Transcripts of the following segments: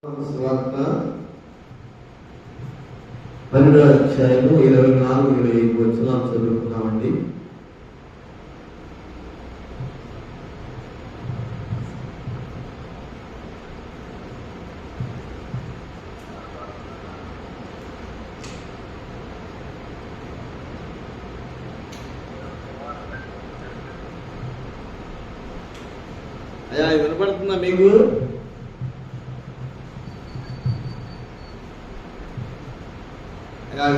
సువార్త 12వ అధ్యాయము 24-25 వచనాలు చదువుకున్నామండి. అయ్యా వినపడుతుందా మీకు?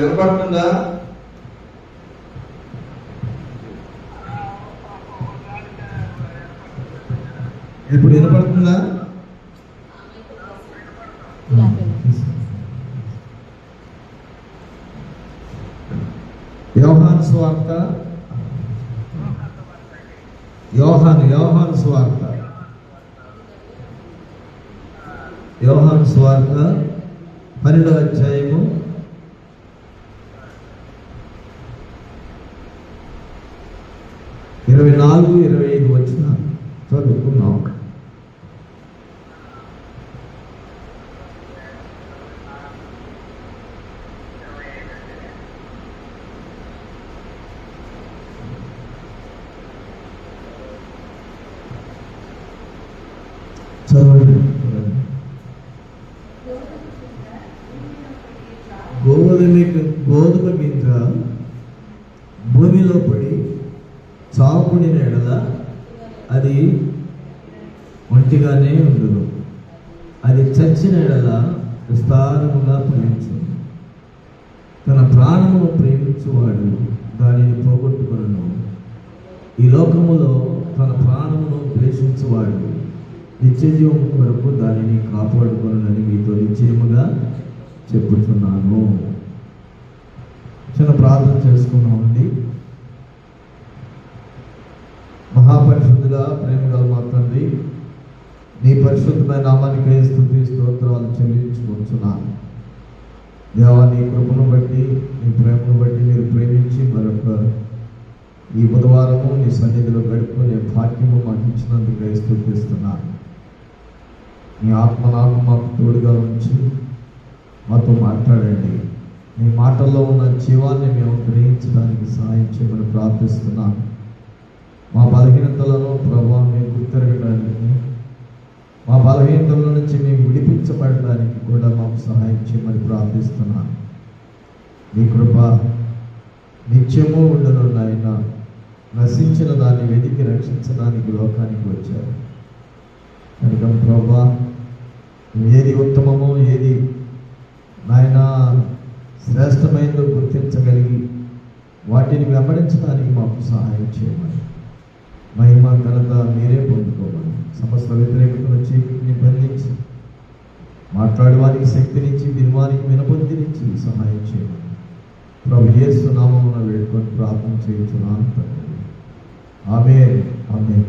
వినపడుతుందా? ఇప్పుడు వినపడుతుందా? యోహాను సువార్త యోహాను సువార్త 12వ అధ్యాయము 24-25 వచనాలు చదువుకున్నాం. గోధుమ గింజ భూమిలో పడి చావుకుడిన ఎడల అది ఒంటిగానే ఉండును, అది చచ్చిన ఎడల విస్తారముగా ఫలించును. తన ప్రాణమును ప్రేమించువాడు దానిని పోగొట్టుకొనును, ఈ లోకములో తన ప్రాణమును ద్వేషించువాడు నిత్యజీవం కొరకు దానిని కాపాడుకొనునని మీతో నిశ్చయముగా చెప్పుతున్నాను. చిన్న ప్రార్థన చేసుకున్నామండి. మహాపరిశుద్ధుడా, ప్రేమ గల మా తండ్రి, నీ పరిశుద్ధమైన నామానికి స్తుతి స్తోత్రాలు చెల్లించుకుంటున్నాను. దేవా, నీ కృపను బట్టి, నీ ప్రేమను బట్టి మీరు ప్రేమించి మరొక ఈ బుధవారము నీ సన్నిధిలో గడుపుకునే భాగ్యము మాకు ఇచ్చినందుకు స్తుతిస్తున్నాను. నీ ఆత్మ నాకు మాకు తోడుగా ఉంచి మాతో మాట్లాడండి. నీ మాటల్లో ఉన్న జీవాన్ని మేము గ్రహించడానికి సహాయం చేయమని ప్రార్థిస్తున్నాను. మా బలహీనతలను ప్రభావం మేము గుర్తిరగడానికి, మా బలహీనతల నుంచి మేము విడిపించబడడానికి కూడా మాకు సహాయం చేయమని ప్రార్థిస్తున్నాను. మీ కృప నిత్యము ఉండను నాయన. నశించిన దాన్ని వెతికి రక్షించడానికి లోకానికి వచ్చారు కనుక ప్రభా, ఏది ఉత్తమమో, ఏది నాయన శ్రేష్టమైనదో గుర్తించగలిగి వాటిని వెంబడించడానికి మాకు సహాయం చేయమని, మహిమ ఘనత మీరే పొందుకోమని, సమస్త వ్యతిరేకతను చీకటిని బంధించి మాట్లాడేవానికి శక్తినిచ్చి వినవానికి వినబుద్ధినిచ్చి సహాయం చేయమని ప్రభు యేసు నామమున వేడుకొని ప్రార్థన చేయించున్నాను తండ్రి. ఆమేన్, ఆమేన్.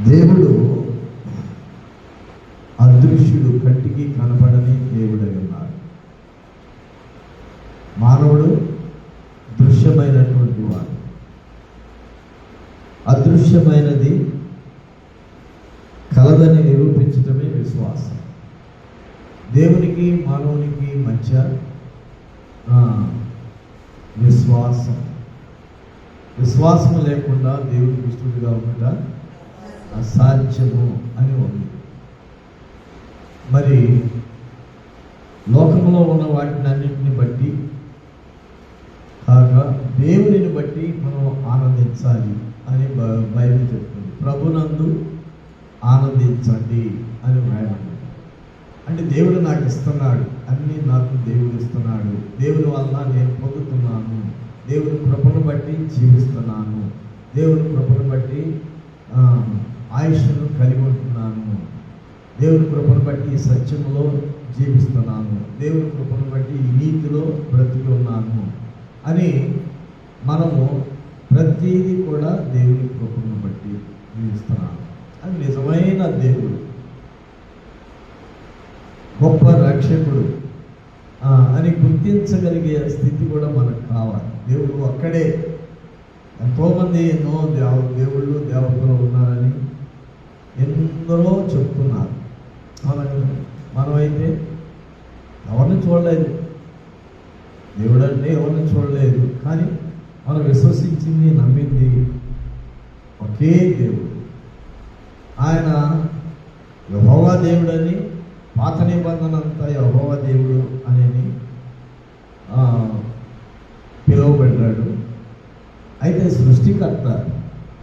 దేవుడు అదృశ్యుడు, కంటికి కనపడని దేవుడై ఉన్నాడు. మానవుడు దృశ్యమైనటువంటి వాడు. అదృశ్యమైనది కలదని నిరూపించటమే విశ్వాసం. దేవునికి మానవునికి మధ్య విశ్వాసం లేకుండా దేవునికి ఇష్టడుగా ఉండటం అసాధ్యము అని ఉంది. మరి లోకంలో ఉన్న వాటిని అన్నింటిని బట్టి కాగా దేవుడిని బట్టి మనం ఆనందించాలి అని బైబిల్ చెప్తుంది. ప్రభునందు ఆనందించండి అని వ్రాయబడింది. అంటే దేవుడు నాకు ఇస్తున్నాడు, అన్నీ నాకు దేవుడు ఇస్తున్నాడు, దేవుని వల్ల నేను పొందుతున్నాను, దేవుని కృపను బట్టి జీవిస్తున్నాను, దేవుని కృపను బట్టి ఆయుష్ను కలిగి ఉంటున్నాను, దేవుని కృపను బట్టి సత్యములో జీవిస్తున్నాను, దేవుని కృపను బట్టి ఈ నీతిలో బ్రతికి ఉన్నాను అని మనము ప్రతిదీ కూడా దేవుని కృపను బట్టి జీవిస్తున్నాను. అది నిజమైన దేవుడు, గొప్ప రక్షకుడు అని గుర్తించగలిగే స్థితి కూడా మనకు కావాలి. దేవుడు ఒక్కడే ఎంతోమంది ఎన్నో దేవుళ్ళు దేవతలు ఉన్నారని ఎందరో చెప్తున్నారు. మనమైతే ఎవరిని చూడలేదు, దేవుడు అంటే ఎవరిని చూడలేదు. కానీ మనం విశ్వసించింది, నమ్మింది ఒకే దేవుడు. ఆయన యెహోవా దేవుడని, పాత నిబంధన అంతా యెహోవా దేవుడు అని పిలువబడ్డాడు. అయితే సృష్టికర్త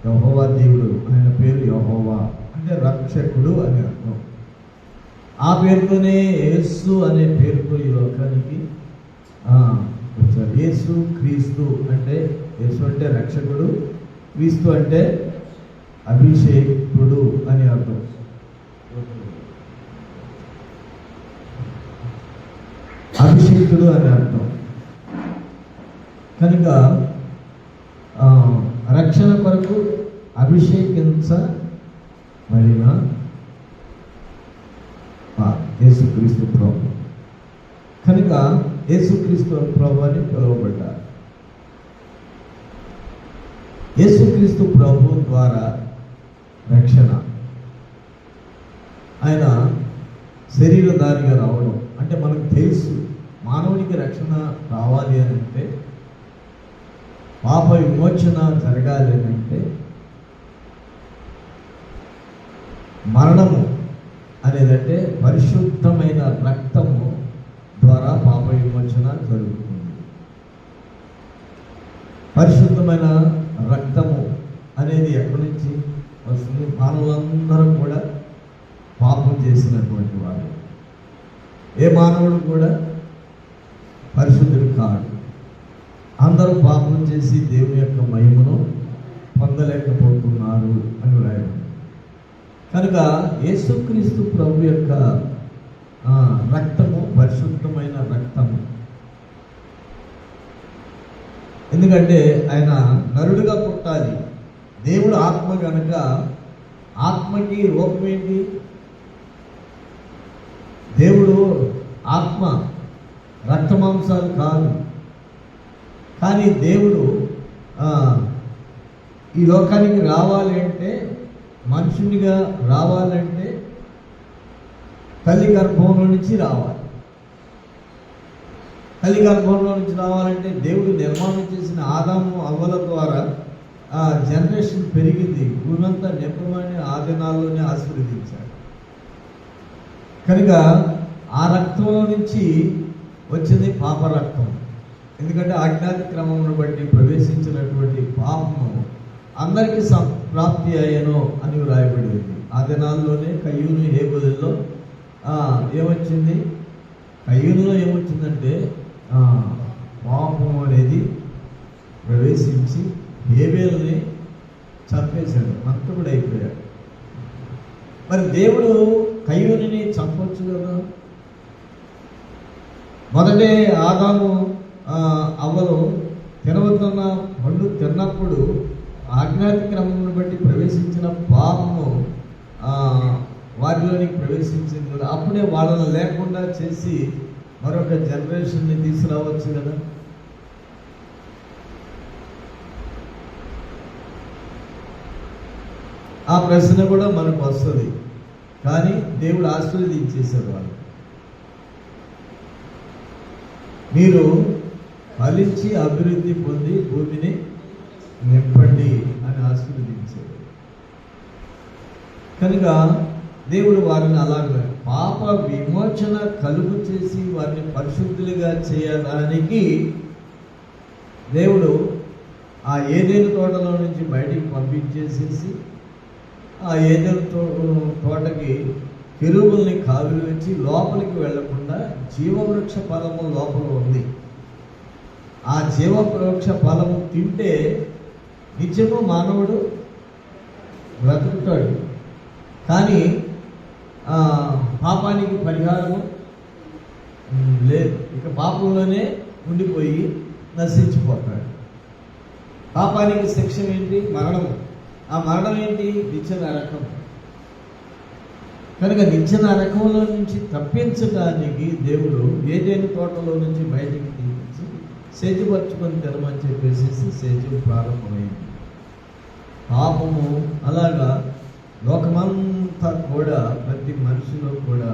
యెహోవా దేవుడు, ఆయన పేరు యెహోవా అంటే రక్షకుడు అని అర్థం. ఆ పేరుతోనే యేసు అనే పేరుతో ఈ లోకానికి వచ్చారు. యేసు క్రీస్తు అంటే, యేసు అంటే రక్షకుడు, క్రీస్తు అంటే అభిషేకుడు అని అర్థం. అభిషేకుడు అని అర్థం. కనుక రక్షణ కొరకు అభిషేకించబడిన యేసుక్రీస్తు ప్రభు. కనుక యేసుక్రీస్తు ప్రభు అని పిలువబడ్డారు. యేసుక్రీస్తు ప్రభు ద్వారా రక్షణ, ఆయన శరీరధారిగా రావడం అంటే మనకు తెలుసు. మానవునికి రక్షణ రావాలి అని అంటే, పాప విమోచన జరగాలి అని అంటే, మరణము అనేదంటే పరిశుద్ధమైన రక్తము ద్వారా పాప విమోచన జరుగుతుంది. పరిశుద్ధమైన రక్తము అనేది ఎక్కడి నుంచి వస్తుంది? మానవులందరూ కూడా పాపం చేసినటువంటి వారు. ఏ మానవుడు కూడా పరిశుద్ధుడు కాడు. అందరూ పాపం చేసి దేవుని యొక్క మహిమను పొందలేకపోతున్నారు అని రాయడం. కనుక యేసుక్రీస్తు ప్రభు యొక్క రక్తము పరిశుద్ధమైన రక్తము. ఎందుకంటే ఆయన నరుడుగా పుట్టాలి. దేవుడు ఆత్మ కనుక ఆత్మకి రూపం ఏంటి? దేవుడు ఆత్మ, రక్తమాంసాలు కాదు. కానీ దేవుడు ఈ లోకానికి రావాలి అంటే, మనుషునిగా రావాలంటే తల్లి గర్భంలో నుంచి రావాలి. తల్లి గర్భంలో నుంచి రావాలంటే దేవుడు నిర్మాణం చేసిన ఆదాము అవ్వల ద్వారా జనరేషన్ పెరిగింది. భూమంతా నింపమని ఆ దినాల్లోనే ఆశీర్వదించాడు. కనుక ఆ రక్తంలో నుంచి వచ్చింది పాప రక్తం. ఎందుకంటే అజ్ఞాతి క్రమమును బట్టి ప్రవేశించినటువంటి పాపము అందరికీ ప్రాప్తి అయ్యను అని వ్రాయబడింది. ఆ దినాల్లోనే కయ్యూను హేబెలులో ఏమొచ్చింది? కయ్యూనులో ఏమొచ్చిందంటే పాపం అనేది ప్రవేశించి హేబెలుని చంపేశాడు, హంతకుడు అయిపోయాడు. మరి దేవుడు కయ్యూనుని చంపొచ్చు కదా. మొదటే ఆదాము అవ్వలు తినవద్దన్న పండు తిన్నప్పుడు ఆజ్ఞాతి క్రమమును బట్టి ప్రవేశించిన పాపము వారిలోనికి ప్రవేశించింది కూడా. అప్పుడే వాళ్ళని లేకుండా చేసి మరొక జనరేషన్ని తీసుకురావచ్చు కదా. ఆ ప్రశ్న కూడా మనకు వస్తుంది. కానీ దేవుడు ఆశీర్వదించేశాడు వాళ్ళు. మీరు ఫలించి అభివృద్ధి పొంది భూమిని నింపండి అని ఆశీర్వదించాడు. కనుక దేవుడు వారిని అలాగే పాప విమోచన కలుగు చేసి వారిని పరిశుద్ధులుగా చేయడానికి దేవుడు ఆ ఏదేను తోటలో నుంచి బయటికి పంపించేసేసి, ఆ ఏదేను తోటకి కెరూబుల్ని కావిలి వచ్చి లోపలికి వెళ్లకుండా జీవవృక్ష ఫలము లోపల ఉంది. ఆ జీవవృక్ష ఫలము తింటే నిత్యము మానవుడు బ్రతుకుతాడు. కానీ పాపానికి పరిహారము లేదు. ఇక పాపంలోనే ఉండిపోయి నశించిపోతాడు. పాపానికి శిక్ష ఏంటి? మరణము. ఆ మరణం ఏంటి? నిత్య నరకం. కనుక నిత్య నరకంలో నుంచి తప్పించడానికి దేవుడు ఏదేను తోటలో నుంచి బయటికి తీపించి సేద్యపరచుకొని తినమని చెప్పేసి సేద్యం ప్రారంభమైంది. పాపము అలాగా లోకమంతా కూడా, ప్రతి మనిషిలో కూడా,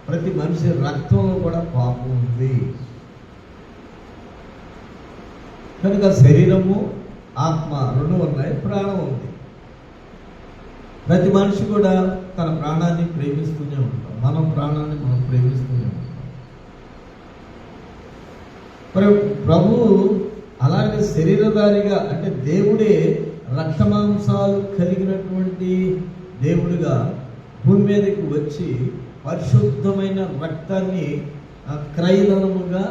ప్రతి మనిషి రక్తంలో కూడా పాపం ఉంది. కనుక శరీరము ఆత్మ రెండు ఉన్నాయి, ప్రాణం ఉంది. ప్రతి మనిషి కూడా తన ప్రాణాన్ని ప్రేమిస్తూనే ఉంటాం. మనం ప్రాణాన్ని మనం ప్రేమిస్తూనే ఉంటాం. ప్రభువు అలాగే శరీరధారిగా, అంటే దేవుడే రక్తమాంసాలు కలిగినటువంటి దేవుడిగా భూమి మీదకి వచ్చి పరిశుద్ధమైన రక్తాన్ని క్రయధనముగా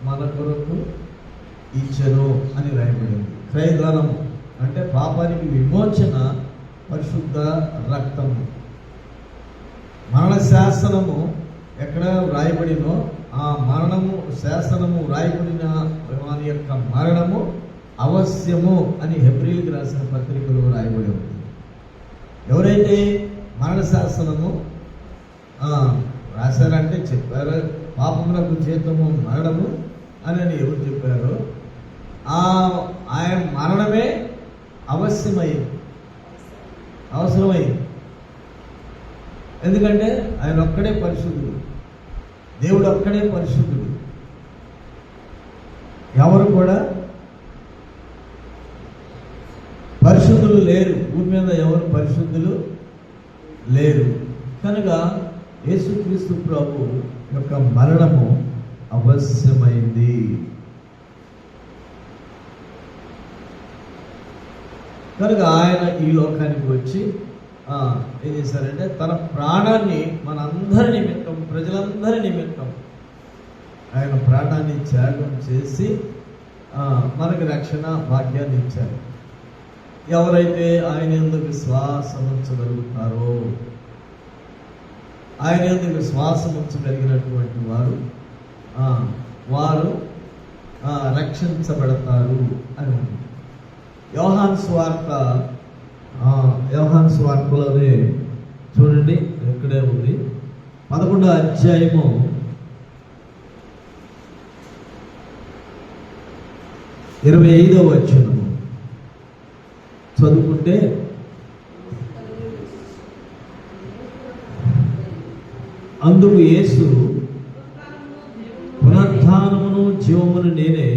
మన కొరకు ఇచ్చెను అని రాయబడింది. క్రయధనము అంటే పాపానికి విమోచన, పరిశుద్ధ రక్తము. మరణ శాసనము ఎక్కడ రాయబడినో ఆ మరణము శాసనము రాయబడిన వారి యొక్క మరణము అవశ్యము అని హెబ్రీయులకు రాసిన పత్రికలో రాయబడి ఉంది. ఎవరైతే మరణ శాసనము రాశారంటే చెప్పారు, పాపమునకు జీతము మరణము అని ఎవరు చెప్పారో ఆయన మరణమే అవశ్యమైంది, అవసరమైంది. ఎందుకంటే ఆయన ఒక్కడే పరిశుద్ధుడు, దేవుడు ఒక్కడే పరిశుద్ధుడు. ఎవరు కూడా పరిశుద్ధులు లేరు, భూమి మీద ఎవరు పరిశుద్ధులు లేరు. కనుక యేసుక్రీస్తు ప్రభు యొక్క మరణము అవశ్యమైంది. కనుక ఆయన ఈ లోకానికి వచ్చి ఏం చేశారంటే తన ప్రాణాన్ని మనందరి నిమిత్తం, ప్రజలందరి నిమిత్తం ఆయన ప్రాణాన్ని త్యాగం చేసి మనకి రక్షణ భాగ్యాన్ని ఇచ్చారు. ఎవరైతే ఆయన యందు విశ్వాసం ఉంచగలుగుతారో, ఆయన యందు విశ్వాసం ఉంచగలిగినటువంటి వారు రక్షించబడతారు అని ఉంది. యోహాను సువార్తలోనే చూడండి, ఇక్కడే ఉంది 11వ అధ్యాయము 25వ వచనము చదువుకుంటే, అందుకు యేసు, పునరుత్థానమును జీవమును నేనే,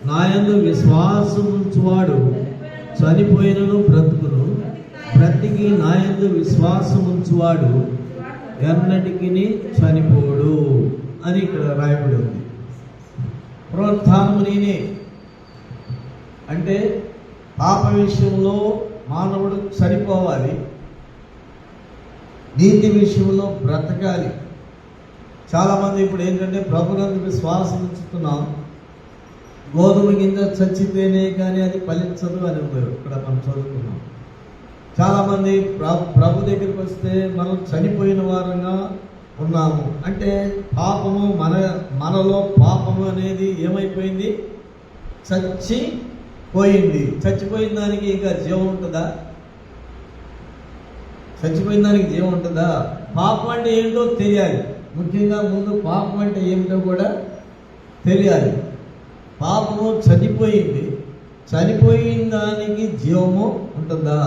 నాయందు విశ్వాసం ఉంచువాడు చనిపోయినను బ్రతుకును, బ్రతికి నాయందు విశ్వాసం ఉంచువాడు ఎన్నటికి చనిపోడు అని ఇక్కడ రాయబడి ఉంది. పునరుత్థానము నేనే అంటే పాప విషయంలో మానవుడు చనిపోవాలి, నీతి విషయంలో బ్రతకాలి. చాలామంది ఇప్పుడు ఏంటంటే ప్రభునందు విశ్వాసం ఉంచుతున్నాం, గోధుమ గింజ చచ్చితేనే కానీ అది ఫలించదు అని ఉన్నారు. ఇక్కడ మనం చదువుకున్నాం. చాలామంది ప్రభు దగ్గరికి వస్తే మనం చనిపోయిన వారంగా ఉన్నాము అంటే పాపము మనలో పాపము అనేది ఏమైపోయింది, చచ్చిపోయింది. చచ్చిపోయిన దానికి ఇంకా జీవం ఉంటుందా? చచ్చిపోయిన దానికి జీవం ఉంటుందా? పాపం అంటే ఏంటో తెలియాలి. ముఖ్యంగా ముందు పాపం అంటే ఏమిటో కూడా తెలియాలి. పాపము చనిపోయింది, చనిపోయిన దానికి జీవము ఉంటుందా?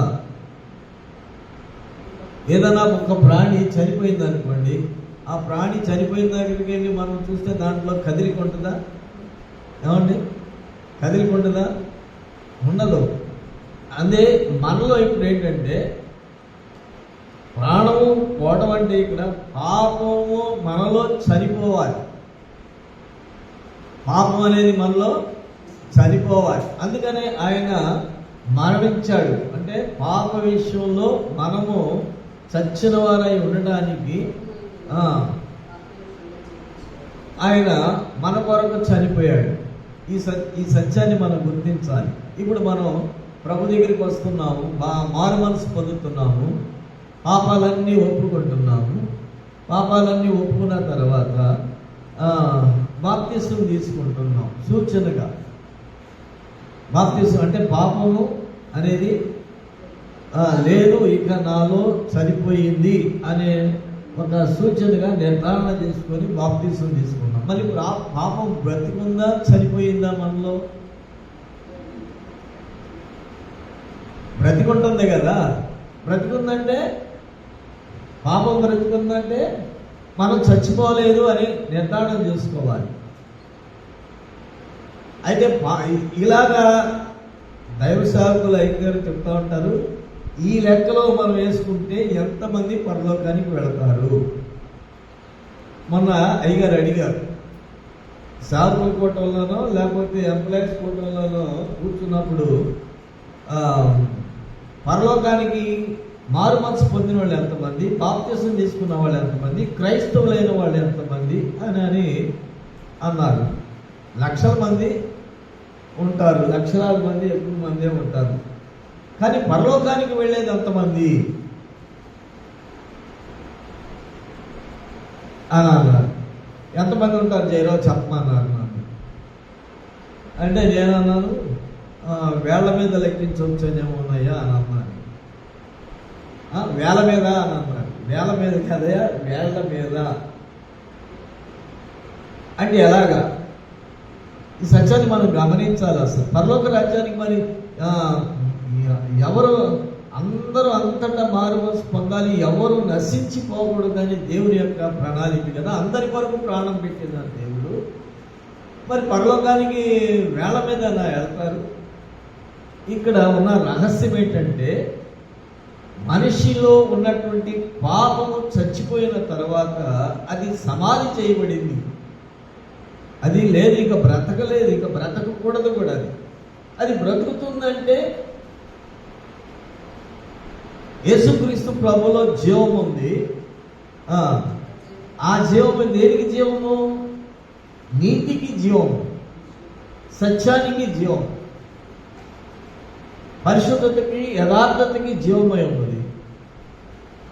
ఏదైనా ఒక ప్రాణి చనిపోయింది అనుకోండి, ఆ ప్రాణి చనిపోయిన దగ్గరికి వెళ్ళి మనం చూస్తే దాంట్లో కదిలిక ఉంటుందా? ఏమండి, కదిలిక ఉంటుందా? ఉండదు. అదే మనలో ఇప్పుడు ఏంటంటే ప్రాణము పోవడం అంటే ఇక్కడ పాపము మనలో చనిపోవాలి. పాపం అనేది మనలో చనిపోవాలి. అందుకనే ఆయన మరణించాడు. అంటే పాప విషయంలో మనము చచ్చిన వారై ఉండడానికి ఆయన మన కొరకు చనిపోయాడు. ఈ సత్యాన్ని మనం గుర్తించాలి. ఇప్పుడు మనం ప్రభు దగ్గరికి వస్తున్నాము, మారు మనసు పొందుతున్నాము, పాపాలన్నీ ఒప్పుకుంటున్నాము. పాపాలన్నీ ఒప్పుకున్న తర్వాత బాప్తిసం తీసుకుంటున్నాం. సూచనగా బాప్తిసం అంటే పాపము అనేది లేదు, ఇక నాలో చనిపోయింది అనే ఒక సూచనగా నిర్ధారణ చేసుకొని బాప్తీసం తీసుకున్నాం. మరి ఇప్పుడు ఆ పాపం బ్రతికుందా చనిపోయిందా? మనలో బ్రతికుంటుంది కదా. బ్రతికుందంటే, పాపం బ్రతికుందంటే మనం చచ్చిపోలేదు అని నిర్ధారణ చేసుకోవాలి. అయితే ఇలాగా దైవ సేవకులు అయ్యగారు చెప్తా ఉంటారు, ఈ లెక్కలో మనం వేసుకుంటే ఎంతమంది పరలోకానికి వెళతారు. మొన్న అయ్యగారు అడిగారు, సేవకుల కూటంలోనో లేకపోతే ఎంప్లాయీస్ కూటంలోనో కూర్చున్నప్పుడు పరలోకానికి మారు మనసు పొందిన వాళ్ళు ఎంతమంది, బాప్తిసం తీసుకున్న వాళ్ళు ఎంతమంది, క్రైస్తవులైన వాళ్ళు ఎంతమంది అని అన్నారు. లక్షల మంది ఉంటారు, లక్షలాది మంది, ఎక్కువ మంది ఉంటారు. కానీ పరలోకానికి వెళ్ళేది ఎంతమంది అని అన్నారు. ఎంతమంది ఉంటారు జయరావు చెప్పమన్నారు నన్ను. అంటే నేనన్నాను, వేళ్ల మీద లెక్కించవచ్చేమో ఉన్నాయా అని అన్నాను. వేల మీద అని అన్నారు. వేల మీద కదయా, వేళ్ల మీద. అంటే ఎలాగా? ఈ సత్యాన్ని మనం గమనించాలి. అసలు పరలోక రాజ్యానికి మరి ఎవరు అందరూ అంతటా మారుమనసు పొందాలి, ఎవరు నశించిపోకూడదని దేవుని యొక్క ప్రణాళిక కదా. అందరి కొరకు ప్రాణం పెట్టినారు దేవుడు. మరి పరలోకానికి వేల మీద వెళ్తారు. ఇక్కడ ఉన్న రహస్యం ఏంటంటే, మనిషిలో ఉన్నటువంటి పాపము చచ్చిపోయిన తర్వాత అది సమాధి చేయబడింది. అది లేదు, ఇక బ్రతకలేదు, ఇక బ్రతకకూడదు కూడా. అది బ్రతుకుతుందంటే యేసుక్రీస్తు ప్రభులో జీవం ఉంది. ఆ జీవము దేనికి జీవము? నీతికి జీవము, సత్యానికి జీవం, పరిశుద్ధతకి యథార్థతకి జీవమై ఉన్నది.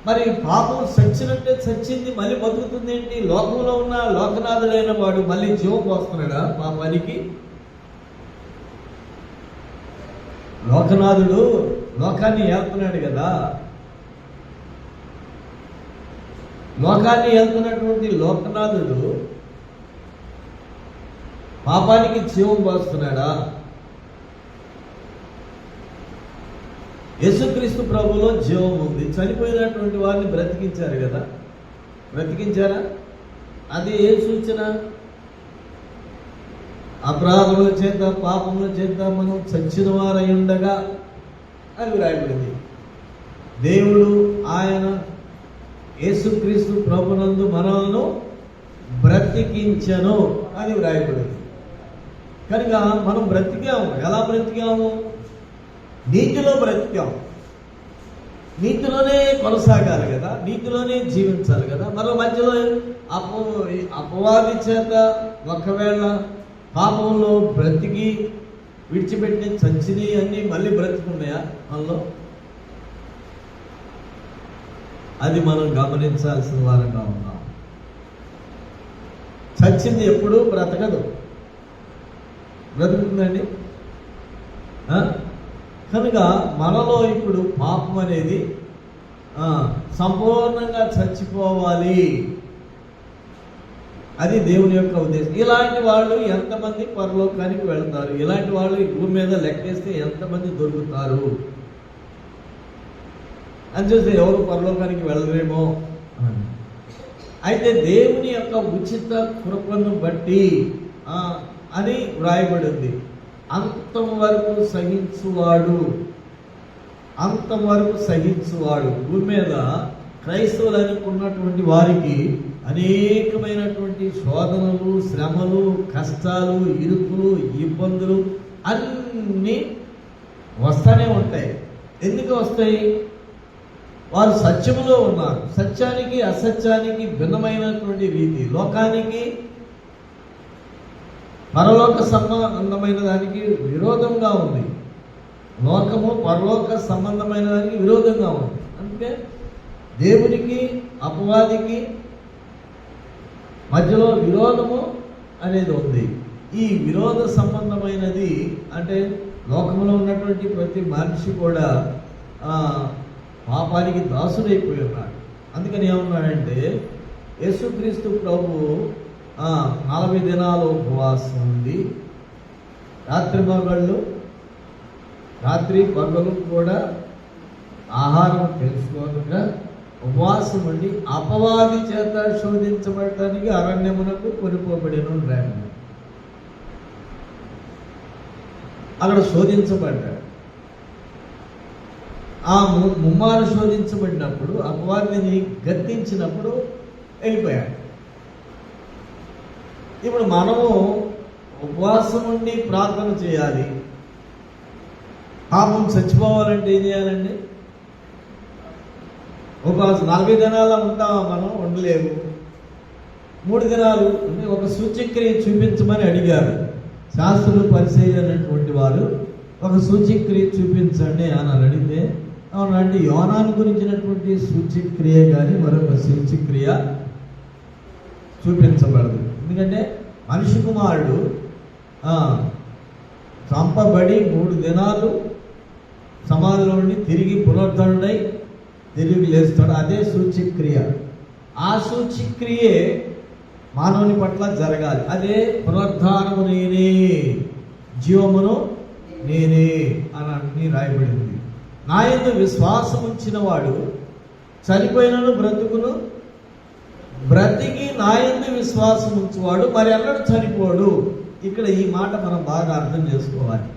మరి పాపం చచ్చినట్టే చచ్చింది, మళ్ళీ బతుకుతుంది ఏంటి? లోకంలో ఉన్న లోకనాథుడైన వాడు మళ్ళీ జీవం పోస్తున్నాడా పాపానికి? లోకనాథుడు లోకాన్ని ఏలుతున్నాడు కదా. లోకాన్ని ఏలుతున్నటువంటి లోకనాథుడు పాపానికి జీవం పోస్తున్నాడా? యేసుక్రీస్తు ప్రభులో జీవం ఉంది. చనిపోయినటువంటి వారిని బ్రతికించారు కదా. బ్రతికించారా? అది ఏ సూచన? అపరాధముల చేత పాపముల చేత మనం చచ్చిన వారై ఉండగా అని వ్రాయబడింది. దేవుడు ఆయన యేసుక్రీస్తు ప్రభునందు మనలను బ్రతికించను అని వ్రాయబడింది. కనుక మనం బ్రతికాము. ఎలా బ్రతికాము? నీతిలో బ్రతికాము. నీతిలోనే కొనసాగాలి కదా, నీతిలోనే జీవించాలి కదా. మరో మధ్యలో అపవాది చేత ఒకవేళ పాపంలో బ్రతికి విడిచిపెట్టిన చచ్చిని అన్నీ మళ్ళీ బ్రతికున్నాయా మనలో? అది మనం గమనించాల్సిన వారంగా ఉన్నాం. చచ్చింది ఎప్పుడూ బ్రతకదు, బ్రతుకుతుందండి. కనుక మనలో ఇప్పుడు పాపం అనేది సంపూర్ణంగా చచ్చిపోవాలి. అది దేవుని యొక్క ఉద్దేశం. ఇలాంటి వాళ్ళు ఎంతమంది పరలోకానికి వెళ్తారు? ఇలాంటి వాళ్ళు ఈ భూమి మీద లెక్కేస్తే ఎంతమంది దొరుకుతారు అని చూస్తే ఎవరు పరలోకానికి వెళ్ళరేమో. అయితే దేవుని యొక్క ఉచిత కృపను బట్టి అని వ్రాయబడింది. అంతవరకు సహించువాడు, అంతవరకు సహించువాడు. భూమి మీద క్రైస్తవులు అనుకున్నటువంటి వారికి అనేకమైనటువంటి శోధనలు, శ్రమలు, కష్టాలు, ఇరుకులు, ఇబ్బందులు అన్నీ వస్తూనే ఉంటాయి. ఎందుకు వస్తాయి? వారు సత్యములో ఉన్నారు. సత్యానికి అసత్యానికి భిన్నమైనటువంటి రీతి, లోకానికి పరలోక సంబంధమైన దానికి విరోధంగా ఉంది. లోకము పరలోక సంబంధమైన దానికి విరోధంగా ఉంది. అంటే దేవునికి అపవాదికి మధ్యలో విరోధము అనేది ఉంది. ఈ విరోధ సంబంధమైనది అంటే లోకంలో ఉన్నటువంటి ప్రతి మనిషి కూడా పాపానికి దాసుడైపోయి ఉన్నాడు. అందుకని ఏమన్నాడంటే యేసుక్రీస్తు ప్రభు 40 దినాలు ఉపవాసం ఉంది, రాత్రి పగలు కూడా ఆహారం తెలుసుకోగా ఉపవాసం ఉండి అపవాది చేత శోధించబడటానికి అరణ్యమునకు కొనుకోబడిన రాను. అక్కడ శోధించబడ్డాడు. ఆ ముమ్మారు శోధించబడినప్పుడు అపవాదిని గద్దించినప్పుడు వెళ్ళిపోయాడు. ఇప్పుడు మనము ఉపవాసం ఉండి ప్రార్థన చేయాలి. పాపం చచ్చిపోవాలంటే ఏం చేయాలండి? ఉపవాసం 40 దినాల ఉంటామా? మనం ఉండలేము. 3 దినాలు ఒక సూచక్రియ చూపించమని అడిగారు శాస్త్రులు, పరిసయ్యులు అనేటువంటి వారు. ఒక సూచక్రియ చూపించండి అని అడిగితే, అవునండి యోనాను గురించినటువంటి సూచక్రియ కానీ మరొక సూచక్రియ చూపించబడదు. ఎందుకంటే మనిషి కుమారుడు చంపబడి 3 దినాలు సమాధిలో ఉండి తిరిగి పునరుద్ధరణై తిరిగి లేస్తాడు. అదే సూచక్రియ. ఆ సూచక్రియే మానవుని పట్ల జరగాలి. అదే పునరుద్ధానము నేనే, జీవమును నేనే అని రాయబడింది. నా యందు విశ్వాసం ఉంచిన వాడు చనిపోయినను బ్రతుకును, బ్రతికి నా యందు విశ్వాసం ఉంచువాడు మరి అన్నడు చనిపోడు. ఇక్కడ ఈ మాట మనం బాగా అర్థం చేసుకోవాలి.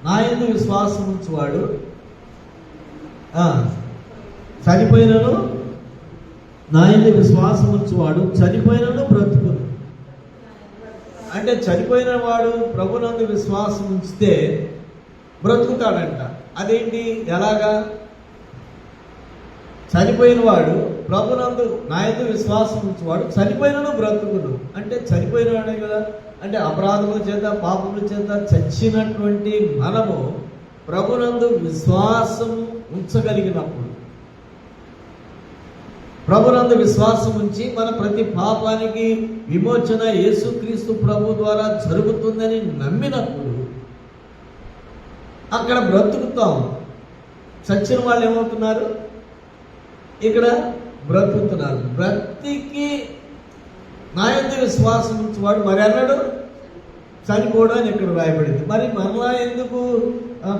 నా యందు విశ్వాసం ఉంచువాడు చనిపోయినను, నా యందు విశ్వాసం ఉంచువాడు చనిపోయినను బ్రతుకును. అంటే చనిపోయిన వాడు ప్రభునందు విశ్వాసం ఉంచితే బ్రతుకుతాడంట. అదేంటి? ఎలాగా? చనిపోయిన వాడు ప్రభునందు నా యందు విశ్వాసం ఉంచువాడు చనిపోయినను బ్రతుకును. అంటే చనిపోయిన వాడే కదా. అంటే అపరాధముల చేత పాపముల చేత చచ్చినటువంటి మనము ప్రభునందు విశ్వాసం ఉంచగలిగినప్పుడు, ప్రభునందు విశ్వాసం ఉంచి మన ప్రతి పాపానికి విమోచన యేసుక్రీస్తు ప్రభు ద్వారా జరుగుతుందని నమ్మినప్పుడు అక్కడ బ్రతుకుతాం. చచ్చిన వాళ్ళు ఏమవుతున్నారు? ఇక్కడ బ్రతుకుతున్నారు. బ్రతికి నా యందు విశ్వాసం ఉంచేవాడు మరి అన్నాడు చనిపోవడం అని ఇక్కడ రాయబడింది. మరి మరలా ఎందుకు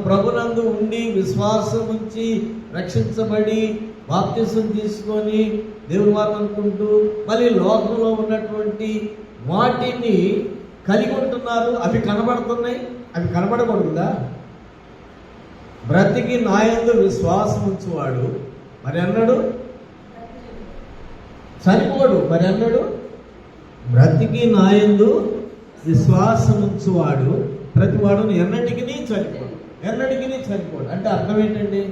ప్రభునందు ఉండి విశ్వాసం ఉంచి రక్షించబడి బాప్తిసం తీసుకొని దేవుని వారు అనుకుంటూ మళ్ళీ లోకంలో ఉన్నటువంటి వాటిని కలిగి ఉంటున్నారు? అవి కనబడుతున్నాయి, అవి కనబడకూడదా? బ్రతికి నా యందు విశ్వాసం ఉంచువాడు మరి అన్నాడు చనిపోడు. మరి అన్నాడు బ్రతికి నా యందు విశ్వాసం ఉంచువాడు ప్రతివాడును ఎన్నటికి చనిపోడు, ఎన్నటికి చనిపోడు. అంటే అర్థం ఏంటండి?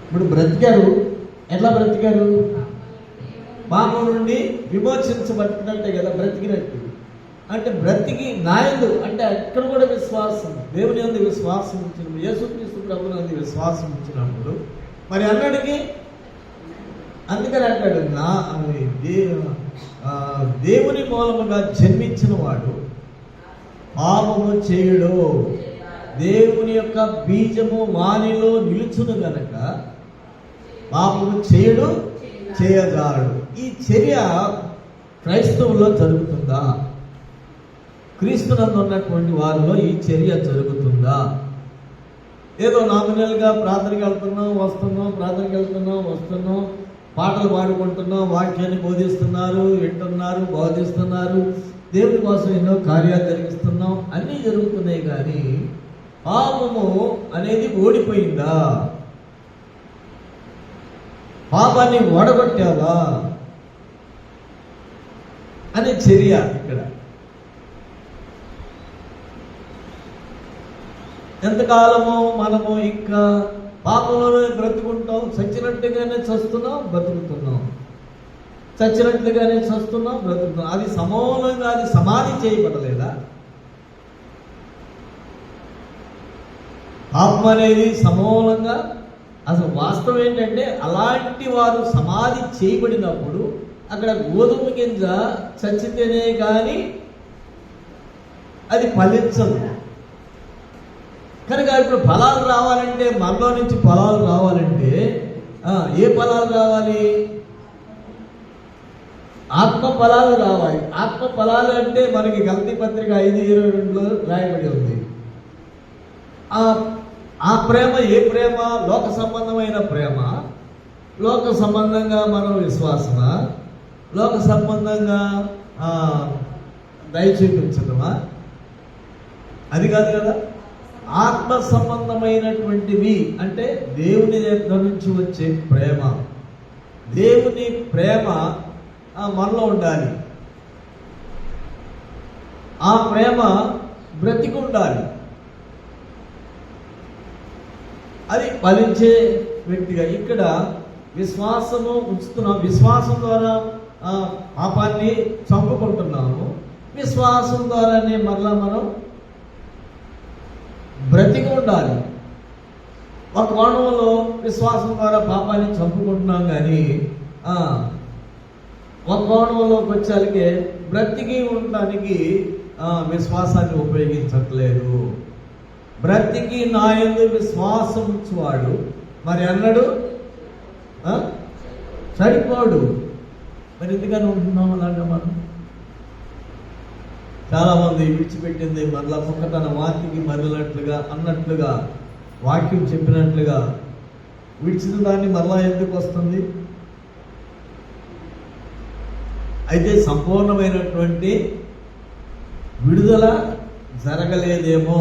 ఇప్పుడు బ్రతికారు. ఎట్లా బ్రతికారు? పాపం నుండి విమోచించబట్టినట్టే కదా బ్రతికినట్టు. అంటే బ్రతికి నాయందు అంటే అక్కడ కూడా విశ్వాసం, దేవుని యందు విశ్వాసం ఉంచినప్పుడు, యేసుక్రీస్తు ప్రభుని యందు విశ్వాసం ఉంచినప్పుడు మరి అన్నడికి అందుకని అంటాడు దేవుని మూలముగా జన్మించిన వాడు పాపము చేయుడు, దేవుని యొక్క బీజము వానిలో నిలుచును గనక పాపము చేయుడు చేయజాలడు. ఈ చర్య క్రైస్తవుల్లో జరుగుతుందా? క్రీస్తునందు ఉన్నటువంటి వారిలో ఈ చర్య జరుగుతుందా? ఏదో నామినల్గా ప్రార్థనకి వెళ్తున్నాం వస్తున్నాం, ప్రార్థనకి వెళ్తున్నాం వస్తున్నాం, పాటలు పాడుకుంటున్నాం, వాక్యాన్ని బోధిస్తున్నారు, వింటున్నారు, బోధిస్తున్నారు, దేవుని కోసం ఎన్నో కార్యాలు జరిగిస్తున్నాం, అన్నీ జరుగుతున్నాయి. కానీ పాపము అనేది ఓడిపోయిందా? పాపాన్ని ఓడగొట్టావా అనే చర్య ఇక్కడ. ఎంతకాలము మనము ఇంకా పాపంలోనే బ్రతుకుంటాం, చచ్చినట్టుగానే చస్తున్నాం బ్రతుకుతున్నాం, చచ్చినట్లుగానే చస్తున్నాం బ్రతుకుతున్నాం. అది సమూలంగా అది సమాధి చేయబడలేదా? పాపం అనేది సమూలంగా అసలు వాస్తవం ఏంటంటే అలాంటి వారు సమాధి చేయబడినప్పుడు అక్కడ గోధుమ గింజ చచ్చితేనే కానీ అది ఫలించదు. కనుక ఇప్పుడు ఫలాలు రావాలంటే, మనలో నుంచి ఫలాలు రావాలంటే ఏ ఫలాలు రావాలి? ఆత్మ ఫలాలు రావాలి. ఆత్మ ఫలాలు అంటే మనకి గలతీ పత్రిక 5:22లో రాయబడి ఉంది. ఆ ప్రేమ ఏ ప్రేమ? లోక సంబంధమైన ప్రేమ. లోక సంబంధంగా మనం విశ్వాసమా? లోక సంబంధంగా దయ చూపించడమా? అది కాదు కదా. ఆత్మ సంబంధమైనటువంటివి అంటే దేవుని దగ్గర నుంచి వచ్చే ప్రేమ. దేవుని ప్రేమ మనలో ఉండాలి. ఆ ప్రేమ బ్రతికి ఉండాలి. అది ఫలించే వ్యక్తిగా ఇక్కడ విశ్వాసము ఉంచుతున్నాం. విశ్వాసం ద్వారా పాపాన్ని చంపుకుంటున్నాము. విశ్వాసం ద్వారానే మరలా మనం బ్రతికి ఉండాలి. ఒక కోణంలో విశ్వాసం ద్వారా పాపాన్ని చంపుకుంటున్నాం, కానీ ఒక కోణంలోకి వచ్చాకే బ్రతికి ఉండడానికి విశ్వాసాన్ని ఉపయోగించట్లేదు. బ్రతికి నా యందు విశ్వాసం ఉంచువాడు మరి అన్నాడు సరిపోడు. మరి ఎందుకని ఉంటున్నాం అలాగా? మనం చాలామంది విడిచిపెట్టింది మరలా ముఖ తన వాక్యకి మరలినట్లుగా అన్నట్లుగా వాక్యం చెప్పినట్లుగా విడిచిన దాన్ని మరలా ఎందుకు వస్తుంది? అయితే సంపూర్ణమైనటువంటి విడుదల జరగలేదేమో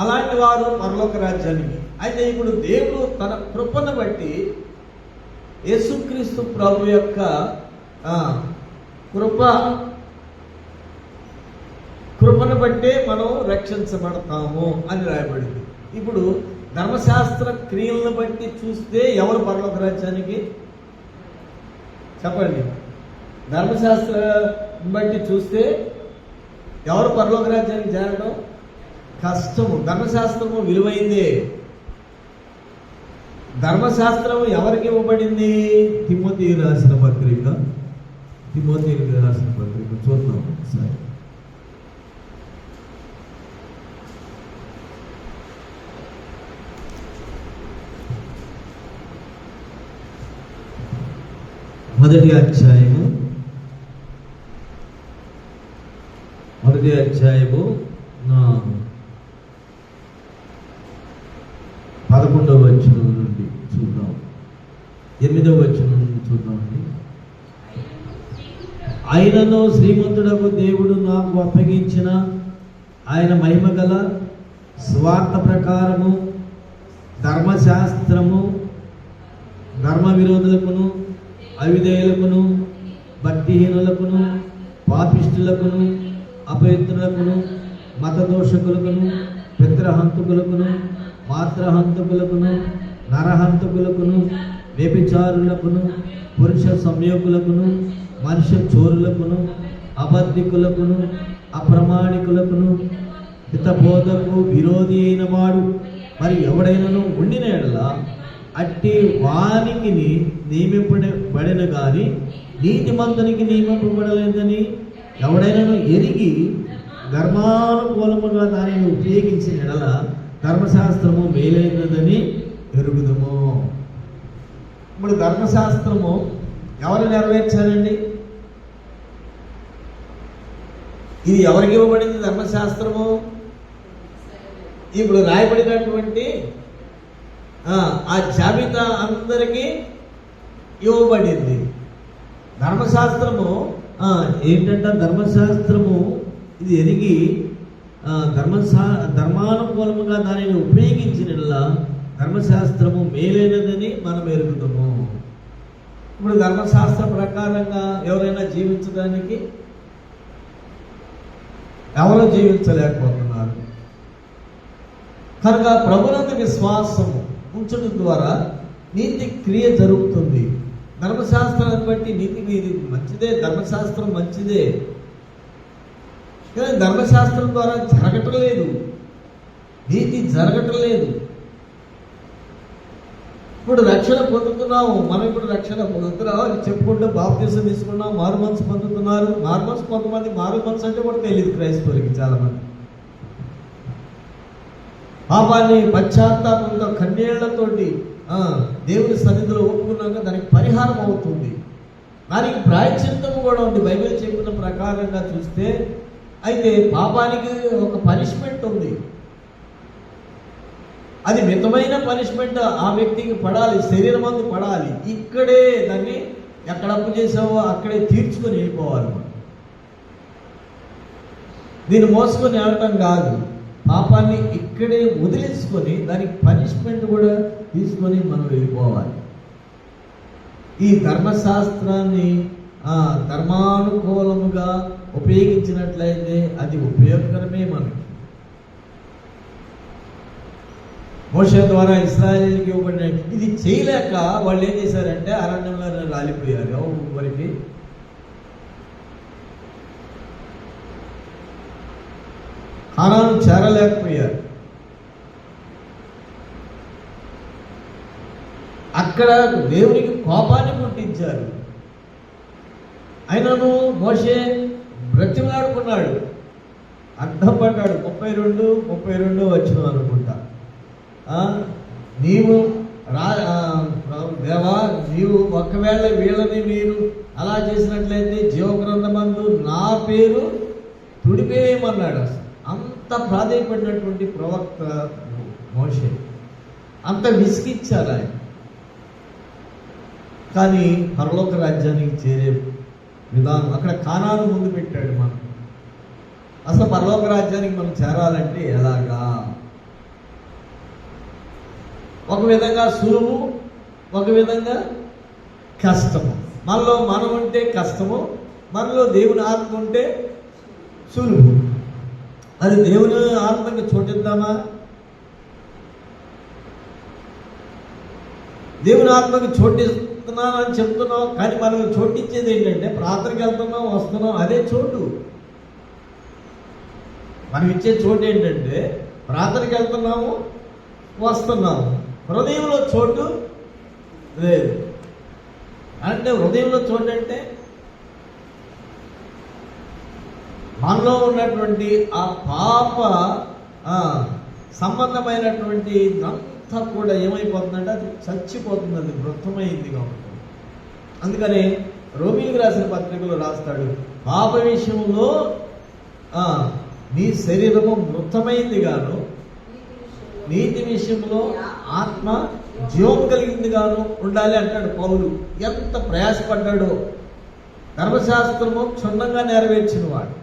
అలాంటి వారు పరలోక రాజ్యానికి. అయితే ఇప్పుడు దేవుడు తన కృపను బట్టి యేసుక్రీస్తు ప్రభు యొక్క కృపను బట్టే మనం రక్షించబడతాము అని రాయబడింది. ఇప్పుడు ధర్మశాస్త్ర క్రియలను బట్టి చూస్తే ఎవరు పరలోక రాజ్యానికి? చెప్పండి. ధర్మశాస్త్ర బట్టి చూస్తే ఎవరు పరలోక రాజ్యానికి చేరడం కష్టము. ధర్మశాస్త్రము విలువైందే. ధర్మశాస్త్రము ఎవరికి ఇవ్వబడింది? తిమోతికి రాసిన పత్రిక చూద్దాం సరే. మొదటి అధ్యాయము 11వ వచనం నుండి చూద్దాం. 8వ వచనం నుండి చూద్దామండి. ఆయనను శ్రీమంతుడకు దేవుడు నాకు అప్పగించిన ఆయన మహిమగల స్వార్థ ప్రకారము ధర్మశాస్త్రము ధర్మ విరోధులకును అవిధేయులకును భక్తిహీనులకును పాపిష్టులకును అపవిత్రులకును మతదోషకులకును పితృహంతకులకును మాతృహంతకులకును నరహంతకులకును వ్యభిచారులకును పురుష సంయోగులకును మనుష్య చోరులకును అబద్ధికులకును అప్రమాణికులకును హితబోధకు విరోధి అయిన వాడు మరి ఎవడైనాను ఉండిన ఎడల అట్టి వానికి నియమింపబడిన గాని నీతిమంతునికి నియమింపబడలేదని ఎవడైనాను ఎరిగి ధర్మానుకూలముగా దానిని ఉపయోగించిన ఎడల ధర్మశాస్త్రము మేలైనదని ఎరుగుదము. ఇప్పుడు ధర్మశాస్త్రము ఎవరు నెరవేర్చారండి? ఇది ఎవరికి ఇవ్వబడింది ధర్మశాస్త్రము? ఇప్పుడు రాయబడినటువంటి ఆ జాబితా అందరికీ ఇవ్వబడింది. ధర్మశాస్త్రము ఏంటంటే ధర్మశాస్త్రము ఇది ఎరిగి ధర్మానుకూలముగా దానిని ఉపయోగించిన ధర్మశాస్త్రము మేలైనదని మనం ఎరుగుతాము. ఇప్పుడు ధర్మశాస్త్ర ప్రకారంగా ఎవరైనా జీవించడానికి ఎవరు జీవించలేకపోతున్నారు. కనుక ప్రభునందు విశ్వాసము ఉంచడం ద్వారా నీతి క్రియ జరుగుతుంది. ధర్మశాస్త్రాన్ని బట్టి నీతి మంచిదే, ధర్మశాస్త్రం మంచిదే, కానీ ధర్మశాస్త్రం ద్వారా జరగటం లేదు, నీతి జరగటం లేదు. ఇప్పుడు రక్షణ పొందుతున్నాము, మనం ఇప్పుడు రక్షణ పొందుతున్నాం అని చెప్పుకుంటూ బాప్తిసం తీసుకున్నాం, మారు మనసు పొందుతున్నారు. మారు మనసు కొంతమంది మారు మనసు అంటే కూడా తెలియదు క్రైస్తవులకి. చాలామంది పాపాన్ని పశ్చాత్తాపంతో కన్నీళ్లతోటి దేవుని సన్నిధిలో ఒప్పుకున్నాక దానికి పరిహారం అవుతుంది. దానికి ప్రాయశ్చిత్తం కూడా ఉంది. బైబిల్ చెప్పిన ప్రకారంగా చూస్తే అయితే పాపానికి ఒక పనిష్మెంట్ ఉంది. అది మితమైన పనిష్మెంట్ ఆ వ్యక్తికి పడాలి, శరీరం అందు పడాలి. ఇక్కడే దాన్ని ఎక్కడ అప్పు చేసావో అక్కడే తీర్చుకొని వెళ్ళిపోవాలి. దీన్ని మోసుకొని వెళ్ళటం కాదు, పాపాన్ని ఇక్కడే వదిలేసుకొని దానికి పనిష్మెంట్ కూడా తీసుకొని మనం వెళ్ళిపోవాలి. ఈ ధర్మశాస్త్రాన్ని ధర్మానుకూలముగా ఉపయోగించినట్లయితే అది ఉపయోగకరమే మనకి. మోషే ద్వారా ఇశ్రాయేలుకి ఇవ్వబడిన ఇది చేయలేక వాళ్ళు ఏం చేశారంటే అరణ్యంలో రాలిపోయారు. వరకు కానాను చేరలేకపోయారు. అక్కడ దేవునికి కోపాన్ని పుట్టించారు. అయినను మోషే బ్రతిమలాడుకున్నాడు, అడ్డం పడ్డాడు. 32 వచ్చిన అనుకుంటా. నీవు దేవా, నీవు ఒకవేళ వీళ్ళని మీరు అలా చేసినట్లయితే జీవగ్రంథమందు నా పేరు తుడిపేయమన్నాడు. అంత ప్రాధాన్యపడినటువంటి ప్రవక్త మోషే, అంత విసిగిచ్చారు ఆయన. కానీ పరలోక రాజ్యానికి చేరే విధానం అక్కడ కానాను ముందు పెట్టాడు. మనం అసలు పరలోక రాజ్యానికి మనం చేరాలంటే ఎలాగా? ఒక విధంగా సులువు, ఒక విధంగా కష్టము. మనలో మనం ఉంటే కష్టము, మనలో దేవుని ఆత్మ ఉంటే సులువు. అది దేవుని ఆత్మకి చోటిద్దామా? దేవుని ఆత్మకి చోటిస్తున్నానని చెప్తున్నాం, కానీ మనం చోటించేది ఏంటంటే ప్రార్థనకి వెళ్తున్నాం, వస్తున్నాం, అదే చోటు. మనం ఇచ్చే చోటు ఏంటంటే ప్రార్థనకి వెళ్తున్నాము, వస్తున్నాము, హృదయంలో చోటు లేదు. అంటే హృదయంలో చోటు అంటే మనలో ఉన్నటువంటి ఆ పాప సంబంధమైనటువంటి అంతా కూడా ఏమైపోతుందంటే అది చచ్చిపోతుంది, అది మృతమైంది కాబట్టి. అందుకని రోమీయులకు రాసిన పత్రికలో రాస్తాడు, పాప విషయంలో నీ శరీరము మృతమైంది గాను, నీతి విషయంలో ఆత్మ జీవం కలిగింది గాను ఉండాలి అంటాడు పౌలు. ఎంత ప్రయాసపడ్డాడో. ధర్మశాస్త్రము క్షుణ్ణంగా నెరవేర్చిన వాడు,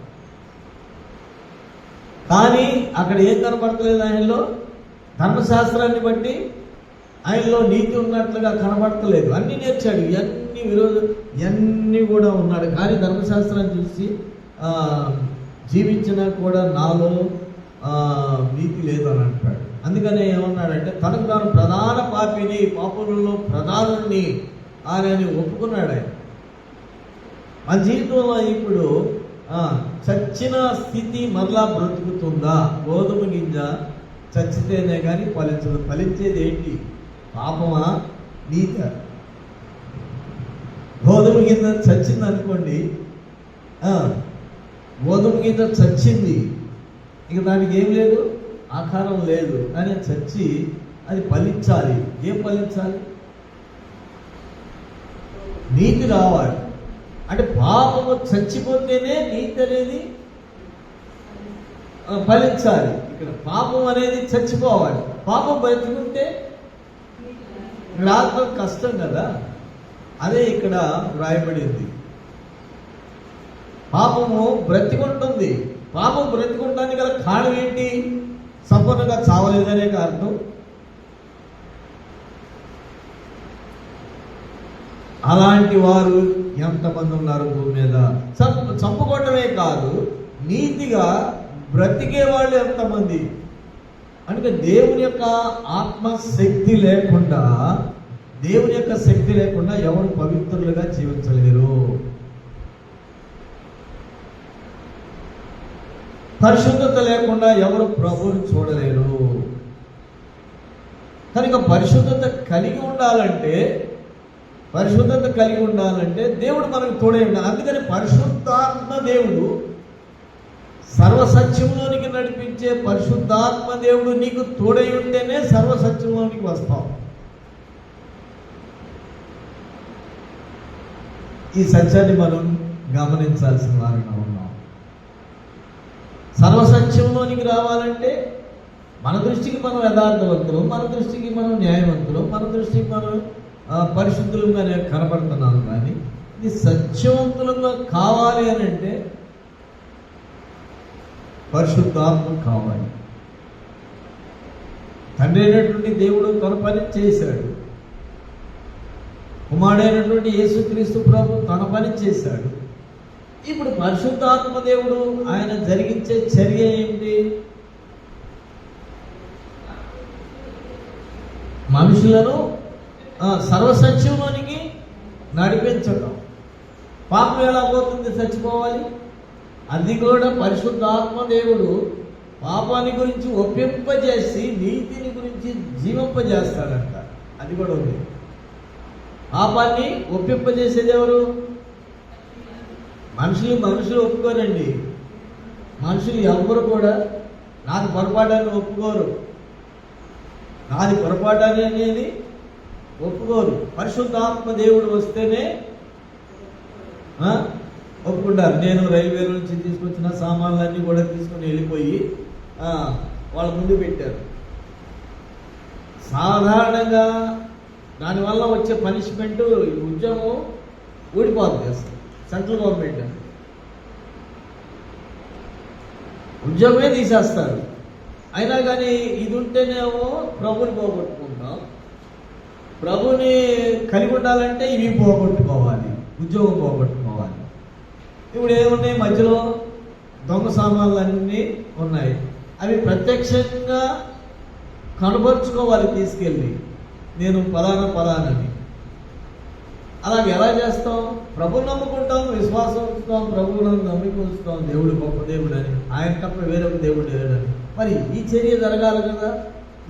కానీ అక్కడ ఏం కనబడతలేదు ఆయనలో. ధర్మశాస్త్రాన్ని బట్టి ఆయనలో నీతి ఉన్నట్లుగా కనబడతలేదు. అన్నీ నేర్చాడు, ఇవన్నీ కూడా ఉన్నాడు, కానీ ధర్మశాస్త్రాన్ని చూసి జీవించినా కూడా నాలో నీతి లేదు అని అంటాడు. అందుకనే ఏమన్నాడంటే తనకు తాను ప్రధాన పాపిని, పాపులలో ప్రధానుని అని ఒప్పుకున్నాడు ఆయన. మన జీవితంలో ఇప్పుడు చచ్చిన స్థితి మరలా బ్రతుకుతుందా? గోధుమ గింజ చచ్చితేనే కానీ ఫలించదు. ఫలించేది ఏంటి? పాపమా, నీత? గోధుమ గింజ చచ్చింది అనుకోండి, గోధుమ గింజ చచ్చింది, ఇక దానికి ఏం లేదు, ఆకారం లేదు. కానీ చచ్చి అది ఫలించాలి. ఏం ఫలించాలి? నీతి రావాలి. అంటే పాపము చచ్చిపోతేనే నీతి అనేది ఫలించాలి. ఇక్కడ పాపం అనేది చచ్చిపోవాలి. పాపం బతుకుంటే రాత్రం కష్టం కదా. అదే ఇక్కడ వ్రాయబడింది. పాపము బ్రతికుంటుంది. పాపం బ్రతికుంటానికి గల కారణం ఏంటి? సంపూర్ణంగా చావలేదనే అర్థం. అలాంటి వారు ఎంతమంది ఉన్నారు భూమి మీద? చంపుకోవటమే కాదు, నీతిగా బ్రతికే వాళ్ళు ఎంతమంది? అంటే దేవుని యొక్క ఆత్మశక్తి లేకుండా, దేవుని యొక్క శక్తి లేకుండా ఎవరు పవిత్రులుగా జీవించలేరు. పరిశుద్ధత లేకుండా ఎవరు ప్రభువుని చూడలేరు. కనుక పరిశుద్ధత కలిగి ఉండాలంటే దేవుడు మనకు తోడై ఉండాలి. అందుకని పరిశుద్ధాత్మ దేవుడు, సర్వసత్యంలోనికి నడిపించే పరిశుద్ధాత్మ దేవుడు నీకు తోడై ఉంటేనే సర్వసత్యంలోనికి వస్తావు. ఈ సత్యాన్ని మనం గమనించాల్సిన వారంగా ఉన్నాం. సర్వసత్యంలోనికి రావాలంటే మన దృష్టికి మనం యథార్థవంతులు, మన దృష్టికి మనం న్యాయవంతులు, మన దృష్టికి మనం పరిశుద్ధులుగానే కనపడుతున్నాం. కానీ ఇది సత్యవంతులుగా కావాలి అని అంటే పరిశుద్ధాత్మ కావాలి. తండ్రి అయినటువంటి దేవుడు తన పని చేశాడు, కుమారుడైనటువంటి యేసుక్రీస్తు ప్రభు తన పని చేశాడు. ఇప్పుడు పరిశుద్ధాత్మ దేవుడు ఆయన జరిగించే చర్య ఏంటి? మనుషులను సర్వసత్యంలోనికి నడిపించడం. పాపం ఎలా పోతుంది? చచ్చిపోవాలి. అది కూడా పరిశుద్ధాత్మ దేవుడు పాపాన్ని గురించి ఒప్పింపజేసి నీతిని గురించి జీవింపజేస్తాడంట. అది కూడా ఉంది. పాపాన్ని ఒప్పింపజేసేది ఎవరు? మనుషులు ఒప్పుకోరండి. మనుషులు ఎవరు కూడా నాది పొరపాటాన్ని ఒప్పుకోరు, నాది పొరపాటాన్ని అనేది ఒప్పుకోరు. పరిశుద్ధాత్మ దేవుడు వస్తేనే ఒప్పుకుంటారు. నేను రైల్వే నుంచి తీసుకొచ్చిన సామాన్లన్నీ కూడా తీసుకుని వెళ్ళిపోయి వాళ్ళ ముందు పెట్టారు. సాధారణంగా దానివల్ల వచ్చే పనిష్మెంట్ ఉద్యోగం ఊడిపోతుంది. అసలు సెంట్రల్ గవర్నమెంట్ ఉద్యోగమే తీసేస్తారు. అయినా కానీ ఇది ఉంటేనేమో ప్రభుని పోగొట్టుకుంటాం. ప్రభుని కలిగి ఉండాలంటే ఇవి పోగొట్టుకోవాలి, ఉద్యోగం పోగొట్టుకోవాలి. ఇప్పుడు ఏమున్నాయి? మధ్యలో దొంగ సామాన్లు అన్నీ ఉన్నాయి. అవి ప్రత్యక్షంగా కనబరుచుకోవాలి తీసుకెళ్ళి, నేను ఫలానని. అలాగే ఎలా చేస్తాం? ప్రభుని నమ్ముకుంటాం, విశ్వాసం ఉంచుతాం, ప్రభువును నమ్ముకుంటాం, దేవుడు గొప్ప దేవుడు అని, ఆయన తప్ప వేరొక దేవుడు లేడని. మరి ఈ చర్య జరగాలి కదా.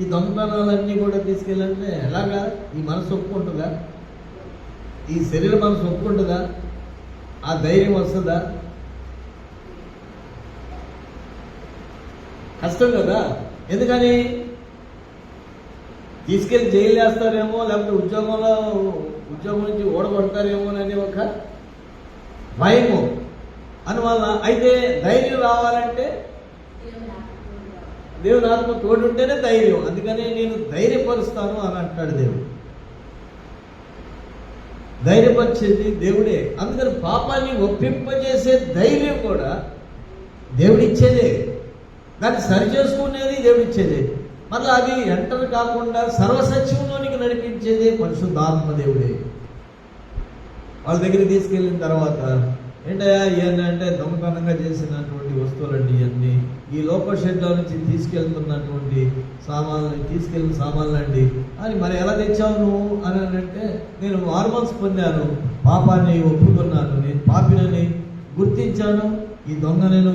ఈ దొంగతనాలన్నీ కూడా తీసుకెళ్ళాలంటే ఎలాగా? ఈ మనసు ఒప్పుకుంటుందా? ఈ శరీర మనసు ఒప్పుకుంటుందా? ఆ ధైర్యం వస్తుందా? కష్టం కదా. ఎందుకని? తీసుకెళ్ళి జైలు వేస్తారేమో, లేకపోతే ఉద్యోగం నుంచి ఓడగొడతారేమో అని ఒక భయము అందువల్ల. అయితే ధైర్యం రావాలంటే దేవుని ఆత్మ తోడుంటేనే ధైర్యం. అందుకని నేను ధైర్యపరుస్తాను అని అంటాడు దేవుడు. ధైర్యపరిచేది దేవుడే. అందుకని పాపాన్ని ఒప్పింపజేసే ధైర్యం కూడా దేవుడిచ్చేదే, దాన్ని సరి చేసుకునేది దేవుడిచ్చేదే. మళ్ళీ అది ఎంటర్ కాకుండా సర్వసత్యంలోనికి నడిపించేదే పరిశుద్ధాత్మ దేవుడే. వాళ్ళ దగ్గరికి తీసుకెళ్ళిన తర్వాత ఏంటయ్యా ఇవన్నీ అంటే దొంగతనంగా చేసినటువంటి వస్తువులండి, ఇవన్నీ ఈ లోకల్ షెడ్లో నుంచి తీసుకెళ్తున్నటువంటి తీసుకెళ్ళిన సామాన్లు అండి అని. మరి ఎలా తెచ్చావు నువ్వు అని అంటే, నేను హార్మోన్స్ పొందాను, పాపాన్ని ఒప్పుకున్నాను, నేను పాపినని గుర్తించాను, ఈ దొంగ నేను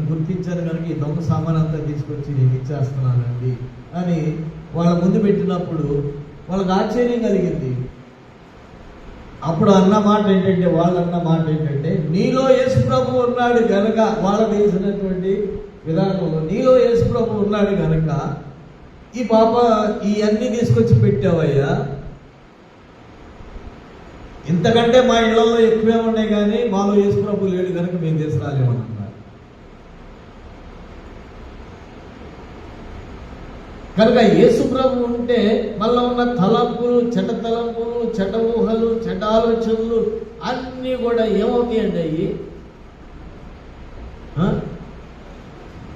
గుర్తించాను కనుక ఈ దొంగ సామాన్ అంతా తీసుకొచ్చి నేను ఇచ్చేస్తున్నానండి అని వాళ్ళ ముందు పెట్టినప్పుడు వాళ్ళకి ఆశ్చర్యం కలిగింది. అప్పుడు అన్న మాట ఏంటంటే, వాళ్ళు అన్న మాట ఏంటంటే, నీలో యేసు ప్రభు ఉన్నాడు గనక, వాళ్ళకు తెలిసినటువంటి విధానంలో నీలో యేసు ప్రభు ఉన్నాడు గనక ఈ పాప ఇవన్నీ తీసుకొచ్చి పెట్టావయ్యా. ఇంతకంటే మా ఇళ్లలో ఎక్కువే ఉన్నాయి, కానీ మాలో యేసు ప్రభు లేడు కనుక మేము తీసుకురాలేమని అన్నారు. కనుక యేసు ప్రభు ఉంటే మళ్ళీ ఉన్న తలంపులు, చెడ్డ ఊహలు, చెడ్డ ఆలోచనలు అన్నీ కూడా ఏమవుతాయండి? అయ్యి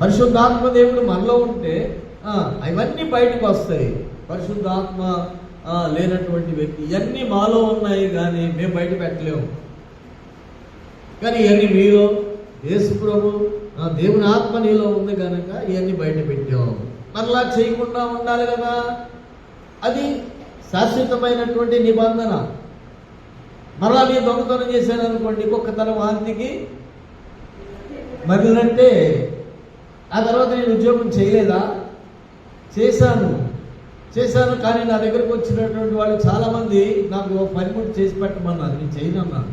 పరిశుద్ధాత్మ దేవుడు మనలో ఉంటే అవన్నీ బయటకు వస్తాయి. పరిశుద్ధాత్మ లేనటువంటి వ్యక్తి ఇవన్నీ మాలో ఉన్నాయి కానీ మేము బయట పెట్టలేము. కానీ ఇవన్నీ మీలో యేసు ప్రభు దేవుని ఆత్మ నీలో ఉంది కనుక ఇవన్నీ బయట పెట్టాము. మరలా చేయకుండా ఉండాలి కదా. అది శాశ్వతమైనటువంటి నిబంధన. మరలా నేను దొంగతనం చేశాను అనుకోండి, ఇంకొక తన వాంతికి మరినంటే ఆ తర్వాత నేను ఉద్యోగం చేయలేదా? చేశాను కానీ నా దగ్గరకు వచ్చినటువంటి వాళ్ళు చాలామంది నాకు పనిముట్టు చేసి పెట్టమన్నారు, నేను చేయనన్నాను.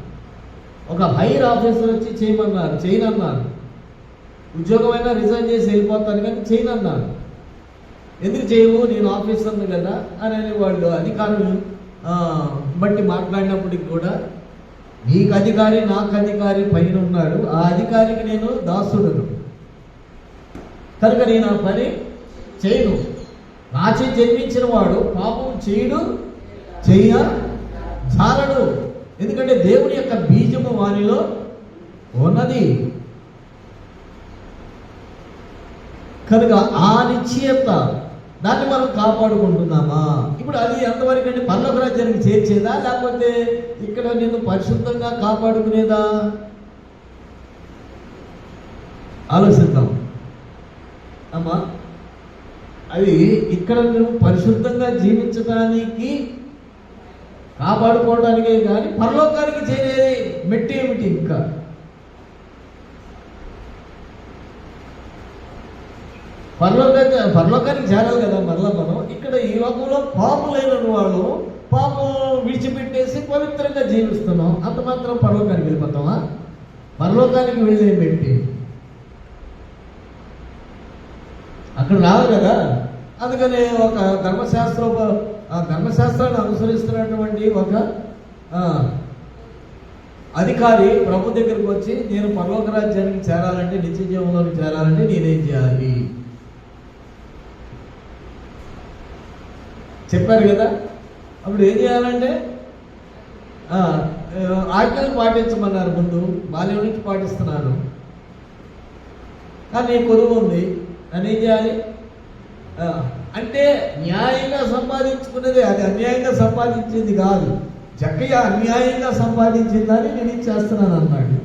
ఒక హైర్ ఆఫీసర్ వచ్చి చేయనన్నాను. ఉద్యోగం అయినా రిజైన్ చేసి వెళ్ళిపోతాను కానీ చేయనన్నాను. ఎందుకు చేయవు, నేను ఆఫీసర్ను కదా అని వాళ్ళు అధికారులు బట్టి మాట్లాడినప్పటికి కూడా నీకు అధికారి, నాకు అధికారి పైన ఉన్నాడు. ఆ అధికారికి నేను దాసుడును కనుక నేను ఆ పని చేయను. నాచే జన్మించిన వాడు పాపం చేయడు, చెయ్య జాలడు. ఎందుకంటే దేవుని యొక్క బీజము వానిలో ఉన్నది. కనుక ఆ నిశ్చయత దాన్ని మనం కాపాడుకుంటున్నామా? ఇప్పుడు అది ఎంతవరకు అంటే పరలోక రాజ్యానికి చేర్చేదా, లేకపోతే ఇక్కడ నిన్ను పరిశుద్ధంగా కాపాడుకునేదా? ఆలోచిద్దాం అమ్మా. అవి ఇక్కడ నువ్వు పరిశుద్ధంగా జీవించడానికి కాపాడుకోవడానికే కానీ పరలోకానికి చేరే మెట్టి ఏమిటి? ఇంకా పరలోకానికి చేరాలి కదా మరలా మనం. ఇక్కడ ఈ లోకంలో పాపులైన వాళ్ళు పాపం విడిచిపెట్టేసి పవిత్రంగా జీవిస్తున్నాం. అంత మాత్రం పరలోకానికి వెళ్ళిపోతామా? పరలోకానికి వెళ్ళే మెట్టి అక్కడ రాదు కదా. అందుకని ఒక ధర్మశాస్త్రాన్ని అనుసరిస్తున్నటువంటి ఒక అధికారి ప్రభు దగ్గరికి వచ్చి, నేను పరలోక రాజ్యానికి చేరాలంటే, నిత్య జీవంలోకి చేరాలంటే నేనేం చేయాలి చెప్పారు కదా. అప్పుడు ఏం చేయాలంటే ఆజ్ఞలు పాటించమన్నారు. ముందు బాల్యం నుంచి పాటిస్తున్నాను, కానీ కొలువు ఉంది, అని ఏం చేయాలి అంటే న్యాయంగా సంపాదించుకున్నది. అది అన్యాయంగా సంపాదించింది కాదు. జక్కయ్య అన్యాయంగా సంపాదించిందని నేను ఇచ్చేస్తున్నాను అన్నాడు.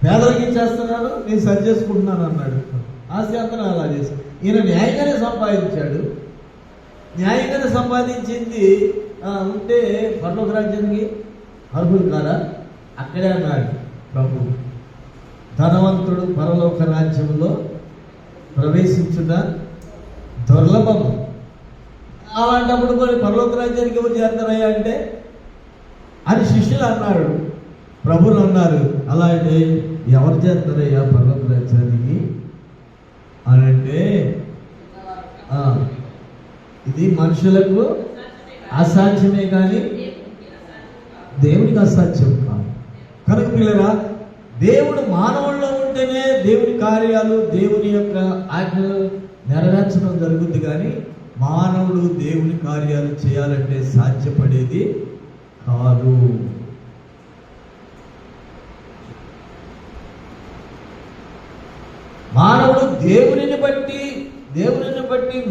పేదలకి ఇచ్చేస్తున్నాను, నేను సరి చేసుకుంటున్నాను అన్నాడు. ఆస్తి అంతా అలా చేశాడు. ఈయన న్యాయంగానే సంపాదించాడు. న్యాయంగానే సంపాదించింది ఉంటే పరలోక రాజ్యానికి అర్హులు కాదా? అక్కడే అన్నాడు ప్రభు, ధనవంతుడు పరలోక రాజ్యంలో ప్రవేశించుట దుర్లభము. అలాంటప్పుడు మరి పరలోక రాజ్యానికి ఎవరు చేస్తారయ్యా అంటే అని శిష్యులు అన్నాడు. ప్రభులు అన్నారు, అలా అంటే ఎవరు చేస్తారయ్యా పరలోక రాజ్యానికి అని అంటే, ఇది మనుషులకు అసాధ్యమే కానీ దేవునికి అసాధ్యం కాదు. కనుక పిల్లరా, దేవుడు మానవుల్లో ఉంటేనే దేవుని కార్యాలు, దేవుని యొక్క ఆజ్ఞలు నెరవేర్చడం జరుగుద్ది. కానీ మానవుడు దేవుని కార్యాలు చేయాలంటే సాధ్యపడేది కాదు. మానవుడు దేవునిని బట్టి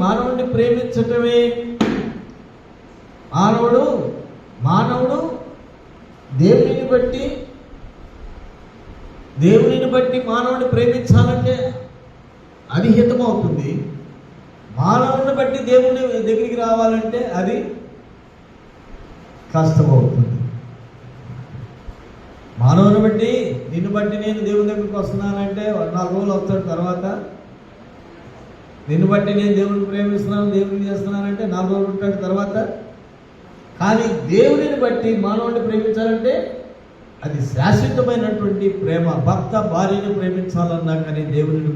మానవుడిని ప్రేమించటమే. మానవుడు దేవునిని బట్టి మానవుడిని ప్రేమించాలంటే అది హితమవుతుంది. మానవుడిని బట్టి దేవుని దగ్గరికి రావాలంటే అది కష్టమవుతుంది. మానవుని బట్టి నిన్ను బట్టి నేను దేవుని దగ్గరికి వస్తున్నానంటే 4 రోజులు వస్తాడు. తర్వాత నిన్ను బట్టి నేను దేవుడిని ప్రేమిస్తున్నాను, దేవుడిని చేస్తున్నానంటే 4 రోజులు ఉంటాడు తర్వాత. కానీ దేవుడిని బట్టి మానవుడిని ప్రేమించాలంటే అది శాశ్వతమైనటువంటి ప్రేమ. భర్త భార్యను ప్రేమించాలన్నా కానీ దేవుడిని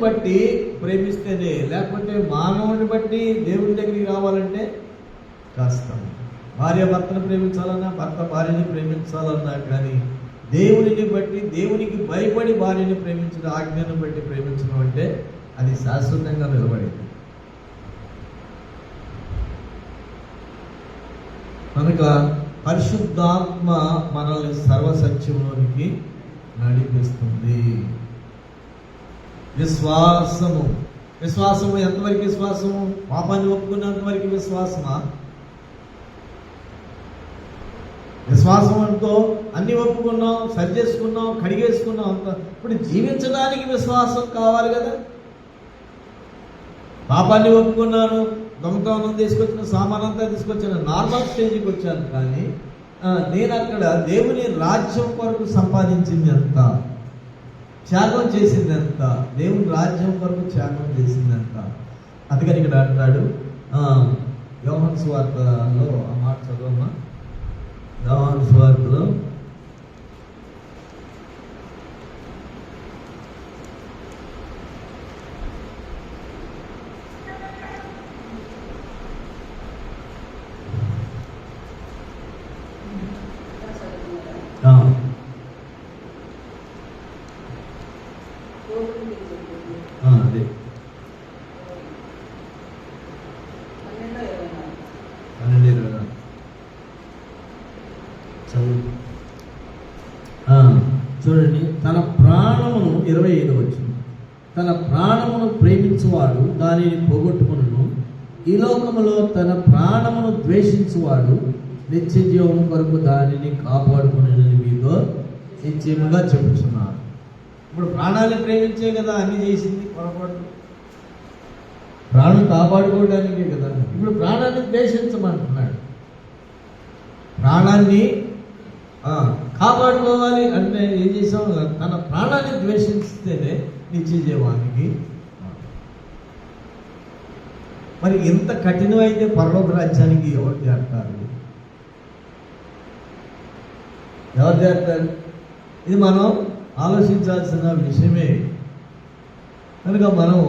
బట్టి ప్రేమిస్తేనే, లేకపోతే మానవుని బట్టి దేవుని దగ్గరికి రావాలంటే కష్టం. భార్య భర్తను ప్రేమించాలన్నా, భర్త భార్యని ప్రేమించాలన్నా కానీ దేవునికి భయపడి భార్యని ప్రేమించడం, ఆజ్ఞను బట్టి ప్రేమించడం అంటే అది శాశ్వతంగా నిలబడేది. కనుక పరిశుద్ధాత్మ మనల్ని సర్వసత్యంలోనికి నడిపిస్తుంది. విశ్వాసము ఎంతవరకు విశ్వాసము? పాపాన్ని ఒప్పుకున్నంతవరకు విశ్వాసమా? విశ్వాసం అంటూ అన్ని ఒప్పుకున్నాం, సరి చేసుకున్నాం, కడిగేసుకున్నాం అంత. ఇప్పుడు జీవించడానికి విశ్వాసం కావాలి కదా. పాపాన్ని ఒప్పుకున్నాను, దొంగతనం తీసుకొచ్చిన, సామాన్ అంతా తీసుకొచ్చిన, నార్మల్ స్టేజ్కి వచ్చాను. కానీ నేను అక్కడ దేవుని రాజ్యం కొరకు సంపాదించింది ఎంత, త్యాగం చేసింది ఎంత, దేవుని రాజ్యం కొరకు త్యాగం చేసింది ఎంత. అందుకని ఇక్కడ అంటాడు యోహాను సువార్తలో ఆ మాట చదవమ్మా. యోహాను సువార్తలో చదువు. చూడండి, తన ప్రాణమును 25 వచ్చింది. తన ప్రాణమును ప్రేమించువాడు దానిని పోగొట్టుకును, ఈ లోకములో తన ప్రాణమును ద్వేషించువాడు నిత్య జీవము కొరకు దానిని కాపాడుకుని మీతో నిశ్చయముగా చెబుతున్నారు. ఇప్పుడు ప్రాణాన్ని ప్రేమించే కదా అన్ని చేసింది పొరపాటు. ప్రాణం కాపాడుకోవడానికే కదా. ఇప్పుడు ప్రాణాన్ని ద్వేషించమంటున్నాడు. ప్రాణాన్ని కాపాడుకోవాలి అంటే ఏం చేసాం? తన ప్రాణాన్ని ద్వేషిస్తేనే నిత్య జీవానికి. మరి ఇంత కఠినమైతే పరలోక రాజ్యానికి ఎవరు చేస్తారు? ఎవరు చేస్తారు? ఇది మనం ఆలోచించాల్సిన విషయమే. కనుక మనం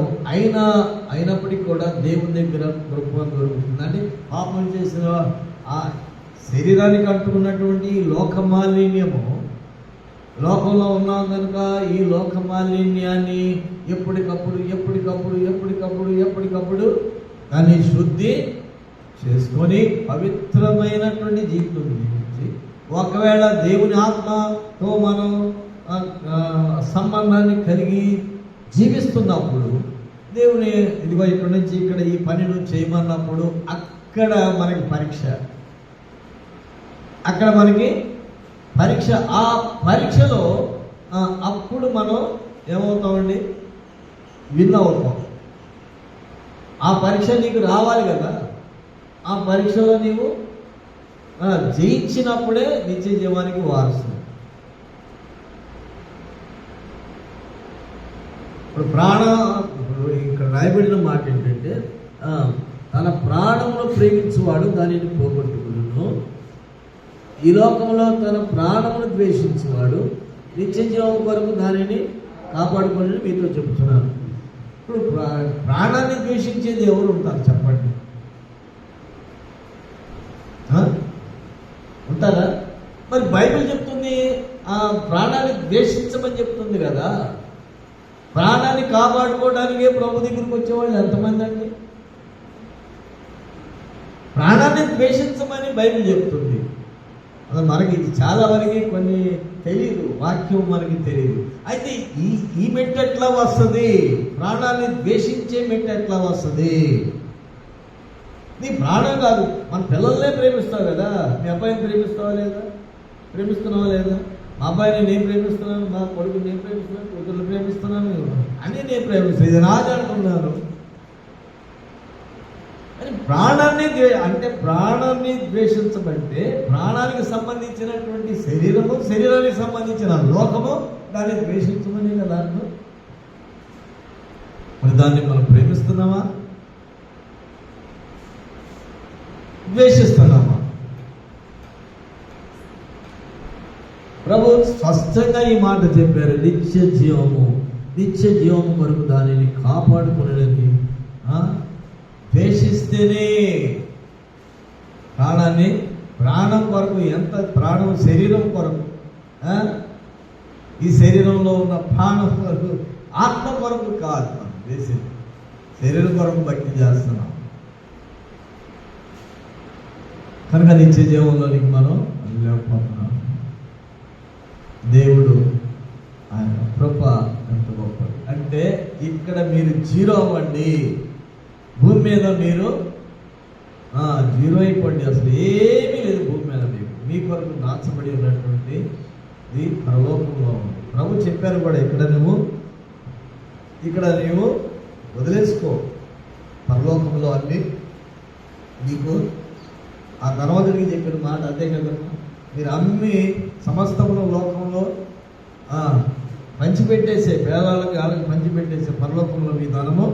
అయినప్పటికీ కూడా దేవుని దగ్గర కృప దొరుకుతుంది. అంటే పాపం చేసిన ఆ శరీరానికి అంటుకున్నటువంటి లోక మాలిన్యము, లోకంలో ఉన్నాం కనుక ఈ లోక మాలిన్యాన్ని ఎప్పటికప్పుడు దాన్ని శుద్ధి చేసుకొని పవిత్రమైనటువంటి జీవితం జీవించి, ఒకవేళ దేవుని ఆత్మతో మనం సంబంధాన్ని కలిగి జీవిస్తున్నప్పుడు దేవుని ఇదిగో ఇక్కడ నుంచి ఇక్కడ ఈ పనిని చేయమన్నప్పుడు అక్కడ మనకి పరీక్ష. ఆ పరీక్షలో అప్పుడు మనం ఏమవుతామండి? విన్ అవుతాం. ఆ పరీక్ష నీకు రావాలి కదా. ఆ పరీక్షలో నీవు జయించినప్పుడే నిత్య జీవానికి వారసు. ఇప్పుడు ఇక్కడ రాయబడిన మాట ఏంటంటే, తన ప్రాణమును ప్రేమించువాడు దానిని పోగొట్టుకును, ఈ లోకంలో తన ప్రాణమును ద్వేషించేవాడు నిత్య జీవం కొరకు దానిని కాపాడుకొని మీతో చెబుతున్నాను. ఇప్పుడు ప్రాణాన్ని ద్వేషించేది ఎవరు ఉంటారు చెప్పండి? ఉంటారా? మరి బైబిల్ చెప్తుంది ఆ ప్రాణాన్ని ద్వేషించమని చెప్తుంది కదా. ప్రాణాన్ని కాపాడుకోవడానికే ప్రభు దగ్గరికి వచ్చేవాళ్ళు ఎంతమంది అండి? ప్రాణాన్ని ద్వేషించమని బైబిల్ చెప్తుంది. అది మనకి చాలా వరకు కొన్ని తెలియదు, వాక్యం మనకి తెలియదు. అయితే ఈ మెట్టు ఎట్లా వస్తుంది? ప్రాణాన్ని ద్వేషించే మెట్టు ఎట్లా వస్తుంది? నీ ప్రాణం కాదు, మన పిల్లల్నే ప్రేమిస్తావు కదా. మీ అబ్బాయిని ప్రేమిస్తున్నావా లేదా? మా అబ్బాయిని నేను ప్రేమిస్తున్నాను, మా కొడుకుని నేను ప్రేమిస్తున్నాను, కూతుర్ని ప్రేమిస్తున్నాను, అని నేను ప్రేమిస్తాను. ఇది నాది అంటున్నాను. అని ప్రాణాన్ని ద్వేషించబట్టే ప్రాణానికి సంబంధించినటువంటి శరీరానికి సంబంధించిన లోకము దాన్ని ద్వేషించమని కదా. మరి దాన్ని మనం ప్రేమిస్తున్నామా, ద్వేషిస్తున్నామా? ప్రభు స్పష్టంగా ఈ మాట చెప్పారు. నిత్య జీవము కొరకు దానిని కాపాడుకునేది. ద్వేషిస్తేనే ప్రాణం కొరకు, ఎంత ప్రాణం శరీరం కొరకు, ఈ శరీరంలో ఉన్న ప్రాణం కొరకు, ఆత్మ కొరకు కాదు మనం చేసేది. శరీరం కొరకు భక్తి చేస్తున్నాం కనుక నిత్య జీవంలోనికి మనం లేకపోతున్నాం. దేవుడు ఆయన కృప ఎంత గొప్పది అంటే, ఇక్కడ మీరు జీరో అవ్వండి, భూమి మీద మీరు జీరో అయిపోండి. అసలు ఏమీ లేదు భూమి మీద. మీ కొరకు దాచబడి ఉన్నటువంటి ఇది పరలోకంలో ఉంది. ప్రభు చెప్పారు కూడా, ఇక్కడ నీవు వదిలేసుకో, పరలోకంలో అన్ని నీకు. ఆ ధనవంతుడికి చెప్పిన మాట అదే కదా, మీరు అమ్మి సమస్తమును లోకంలో పంచిపెట్టేసే, పేదవాళ్ళకి వాళ్ళకి పంచిపెట్టేసే, పరలోకంలో మీ ధనము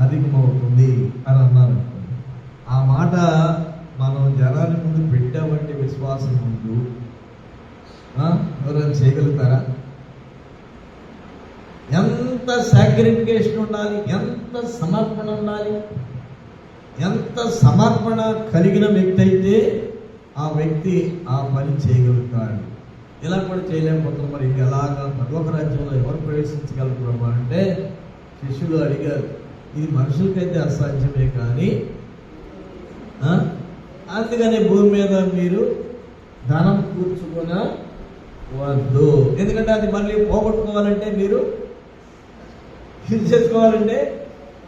అధికమవుతుంది అని అన్నారు. ఆ మాట మనం జనాన్ని ముందు పెట్టామంటే, విశ్వాసం ముందు ఎవరైనా చేయగలుగుతారా? ఎంత సాక్రిఫికేషన్ ఉండాలి, ఎంత సమర్పణ ఉండాలి. ఎంత సమర్పణ కలిగిన వ్యక్తి అయితే ఆ వ్యక్తి ఆ పని చేయగలుగుతాడు. ఇలా కూడా చేయలేకపోతున్నాం. మరి ఇంకెలాగా పరలోక రాజ్యంలో ఎవరు ప్రవేశించగలుగుతారు అంటే, శిష్యులు అడిగారు, ఇది మనుషులకైతే అసాధ్యమే కానీ అందుకని భూమి మీద మీరు ధనం కూర్చుకొన వద్దు. ఎందుకంటే అది మళ్ళీ పోగొట్టుకోవాలంటే మీరు తీసేసుకోవాలంటే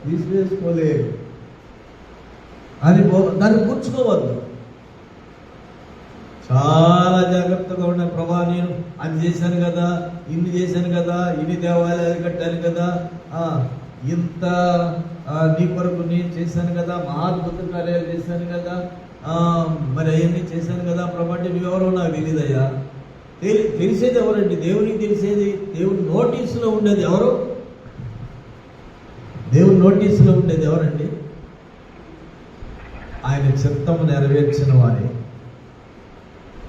తీసేసుకోలేరు. అది దాన్ని కూర్చుకోవద్దు. చాలా జాగ్రత్తగా ఉన్న, ప్రభా నేను అది చేశాను కదా, ఇన్ని చేశాను కదా, ఇన్ని దేవాలయాలు కట్టాను కదా, ఇంత నీ కొరకు నేను చేశాను కదా, మహాద్భుత కార్యాలు చేశాను కదా, మరి అవన్నీ చేశాను కదా ప్రభా అంటే నువ్వెవరో నాకు తెలియదయ్యా. తెలిసేది ఎవరండి? దేవునికి తెలిసేది. దేవుని నోటీసులో ఉండేది ఎవరు? దేవుని నోటీసులో ఉండేది ఎవరండి? ఆయన చిత్తము నెరవేర్చిన వారే,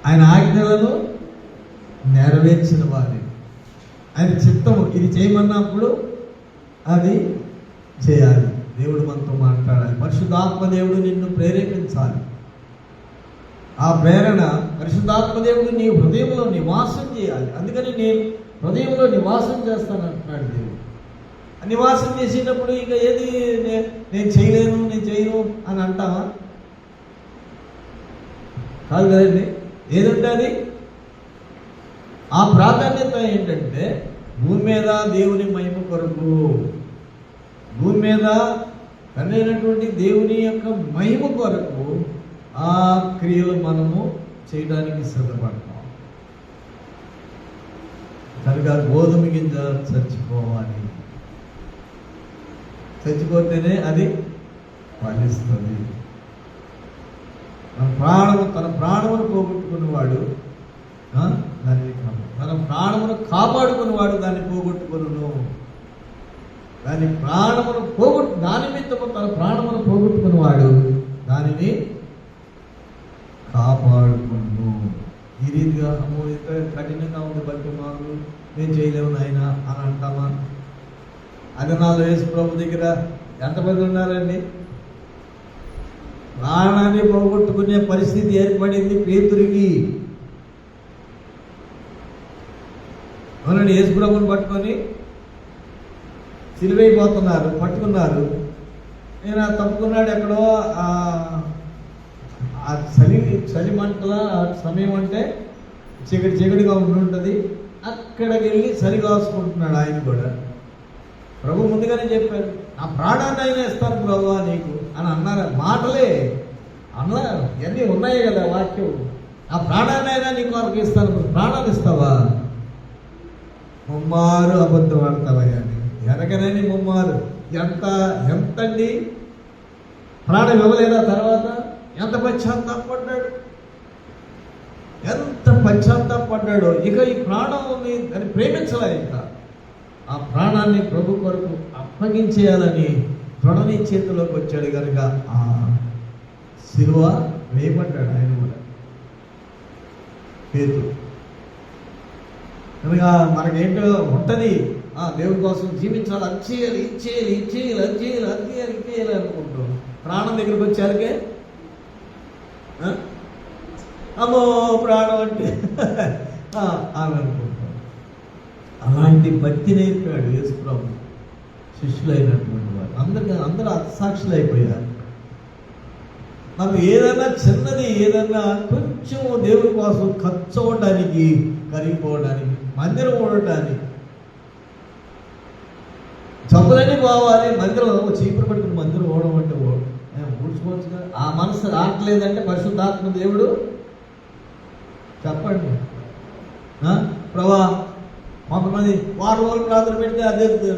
ఆయన ఆజ్ఞలను నెరవేర్చిన వారే. ఆయన చిత్తము ఇది చేయమన్నప్పుడు అది చేయాలి. దేవుడు మనతో మాట్లాడాలి. పరిశుద్ధాత్మ దేవుడు నిన్ను ప్రేరేపించాలి. ఆ ప్రేరణ పరిశుద్ధాత్మ దేవుడు నీ హృదయంలో నివాసం చేయాలి. అందుకని నేను హృదయంలో నివాసం చేస్తానంటున్నాడు దేవుడు. నివాసం చేసేటప్పుడు ఇక ఏది నేను చేయలేను, నేను చేయను అని అంటావా? కాదు కదండి. ఏదంటే అది ఆ ప్రాధాన్యత ఏంటంటే భూమి మీద దేవుని మహిమ కొరకు, భూమి మీద కన్నైనటువంటి దేవుని యొక్క మహిమ కొరకు ఆ క్రియలు మనము చేయడానికి సిద్ధపడతాం. కనుక గోధుమ గింజ చచ్చిపోవాలి. చచ్చిపోతేనే అది ఫలిస్తుంది. తన ప్రాణమును పోగొట్టుకున్నవాడు దాన్ని, తన ప్రాణమును కాపాడుకున్నవాడు దాన్ని పోగొట్టుకును. దాని ప్రాణమును దాని నిమిత్తము తన ప్రాణమును పోగొట్టుకున్నవాడు దానిని కాపాడుకును. ఈ రీతిగా అమ్మో ఇంత కఠినంగా ఉంది బట్టి మాకు నేను చేయలేము నాయన అని అంటామా? అది నాలో యేసు ప్రభు దగ్గర ఎంతమంది ఉన్నారండి? ప్రాణాన్ని పోగొట్టుకునే పరిస్థితి ఏర్పడింది పేతురికి. అవునండి, యేసు ప్రభుని పట్టుకొని సిలువైపోతున్నారు, పట్టుకున్నారు. నేను తప్పుకున్నాడు ఎక్కడో ఆ చలి మంటల సమయం అంటే చీకటిగా ఉంటుంటుంది. అక్కడికి వెళ్ళి సరి కాసుకుంటున్నాడు ఆయన కూడా. ప్రభు ముందుగానే చెప్పారు, నా ప్రాణాన్ని అయినా ఇస్తాను ప్రభు నీకు అని అన్నారు. మాటలే అన్నారు, ఇవన్నీ ఉన్నాయి కదా వాక్యం. నా ప్రాణాన్ని అయినా నీకు వరకు ఇస్తాను. ప్రాణాన్ని ఇస్తావా? ముమ్మారు అబద్ధం ఆడతావయ్యా. వెనకనని ముమ్మారు ఎంతండి ప్రాణం ఇవ్వలేదా? తర్వాత ఎంత పశ్చాత్తాపడ్డాడు, ఎంత పశ్చాత్తాపడ్డాడో. ఇక ఈ ప్రాణాన్ని దాన్ని ప్రేమించలే. ఇంకా ఆ ప్రాణాన్ని ప్రభు కొరకు అప్పగించేయాలని తొడని చేతిలోకి వచ్చాడు కనుక ఆ శిలువ వేయబడ్డాడు ఆయన కూడా, పేతురు. కనుక మనకేంటో ఉంటుంది, దేవుడి కోసం జీవించాలి, అది చేయాలి, ఇది చేయాలి, ఇది చేయాలి, అది చేయాలి, అది చేయాలి, ఇది చేయాలి అనుకుంటాం. ప్రాణం దగ్గరికి వచ్చారకే అమ్మో ప్రాణం అంటే అని అనుకుంటాం. అలాంటి భక్తి నేర్పాడు యేసు ప్రభు శిష్యులైనటువంటి వారు. అందరూ అసాక్షులు అయిపోయారు. నాకు ఏదైనా చిన్నది, ఏదైనా కొంచెం దేవుడి కోసం ఖర్చు అవ్వడానికి, కరిగిపోవడానికి, మందిరం ఉండటానికి, చదువులన్నీ పోవాలి, మందిరం చీపురు పట్టుకుని మందిరం ఓడడం అంటే ఊడ్చుకోవచ్చుగా. ఆ మనసు రావట్లేదంటే పరిశుద్ధాత్మ దేవుడు చెప్పండి. ప్రభా కొంతమంది 6 రోజులు ప్రార్థన పెడితే అదే అవుతుంది,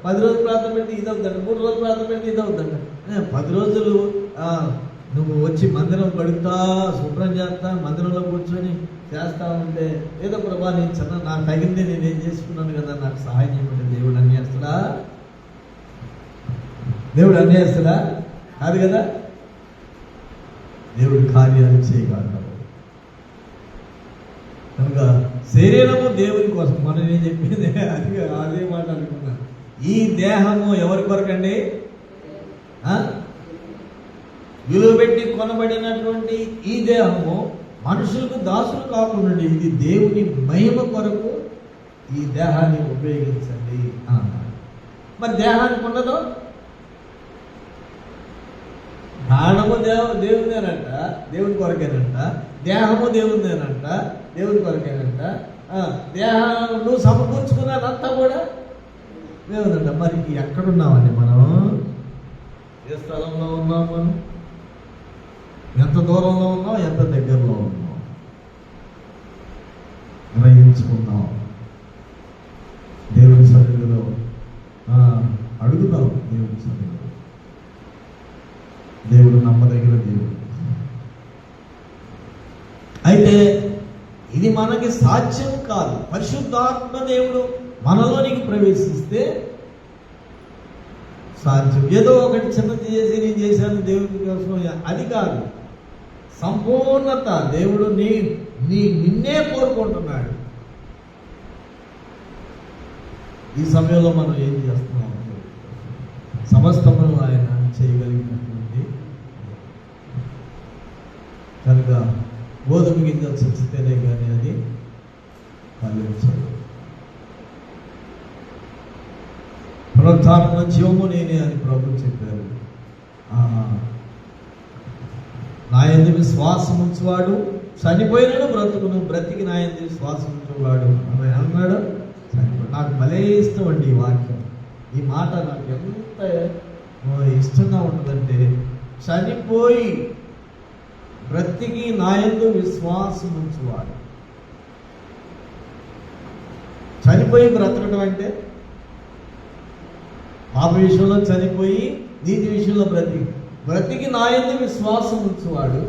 10 రోజులు ప్రార్థన పెడితే ఇది అవుతుందండి, 3 రోజులు ప్రార్థన పెడితే ఇది అవుతుందండి. 10 రోజులు నువ్వు వచ్చి మందిరం కడుగుతా, శుభ్రం చేస్తా, మందిరంలో కూర్చొని చేస్తా ఉంటే ఏదో ప్రభా నేను చిన్న నాకు తగింది నేనేం చేసుకున్నాను కదా, నాకు సహాయం చేయమంటే దేవుడు అన్నేస్తాడా? దేవుడు అన్నేస్తాడా? కాదు కదా. దేవుడు కార్యాలు చేయగలడు. కనుక శరీరము దేవుని కోసం. మనం ఏం చెప్పింది అదే మాట అనుకున్నా. ఈ దేహము ఎవరి కొరకండి? విలువ పెట్టి కొనబడినటువంటి ఈ దేహము మనుషులకు దాసులు కాకుండా ఇది దేవుని మహిమ కొరకు ఈ దేహాన్ని ఉపయోగించండి అన్నారు. మరి దేహానికి ఉండదు? ప్రాణము దేవునిదేనంట, దేవుని కొరకేనంట. దేహము దేవునిదేనంట, దేవుని కొరకేనంట. దేహం నువ్వు సమకూర్చుకున్నానంతా కూడా దేవునంట. మరి ఎక్కడున్నామండి మనం? ఏ స్థలంలో ఉన్నాం మనం? ఎంత దూరంలో ఉన్నాం, ఎంత దగ్గరలో ఉన్నాం గ్రహించుకుందాం. దేవుని సన్నిధిలో అడుగుదాం. దేవుని సన్నిధిలో దేవుడు నమ్మదగిన దేవుడు. అయితే ఇది మనకి సాధ్యం కాదు. పరిశుద్ధాత్మ దేవుడు మనలోనికి ప్రవేశిస్తే సాధ్యం. ఏదో ఒకటి చిన్నది చేసి నేను చేశాను దేవుని కోసం అది కాదు. సంపూర్ణత దేవుడు నిన్నే కోరుకుంటున్నాడు. ఈ సమయంలో మనం ఏం చేస్తున్నాం? సమస్తమును ఆయన చేయగలిగినటువంటి కనుక గోధుమ గింజలు చచ్చితేనే కానీ అది ఫలించదు. పునరుత్థానం జీవము నేనే అని ప్రభు చెప్పారు. నా యందు విశ్వాసం ఉంచువాడు చనిపోయినాడు బ్రతుకును, బ్రతికి నా యందు విశ్వాసం ఉంచేవాడు అని అన్నాడు. నాకు భలే ఇష్టం అండి ఈ వాక్యం. ఈ మాట నాకు ఎంత ఇష్టంగా ఉంటుందంటే, చనిపోయి బ్రతికి నా యందు విశ్వాసం ఉంచువాడు. చనిపోయి బ్రతకడం అంటే పాప విషయంలో చనిపోయి నీతి విషయంలో బ్రతికి నా యందు విశ్వాసం ఉంచువాడు,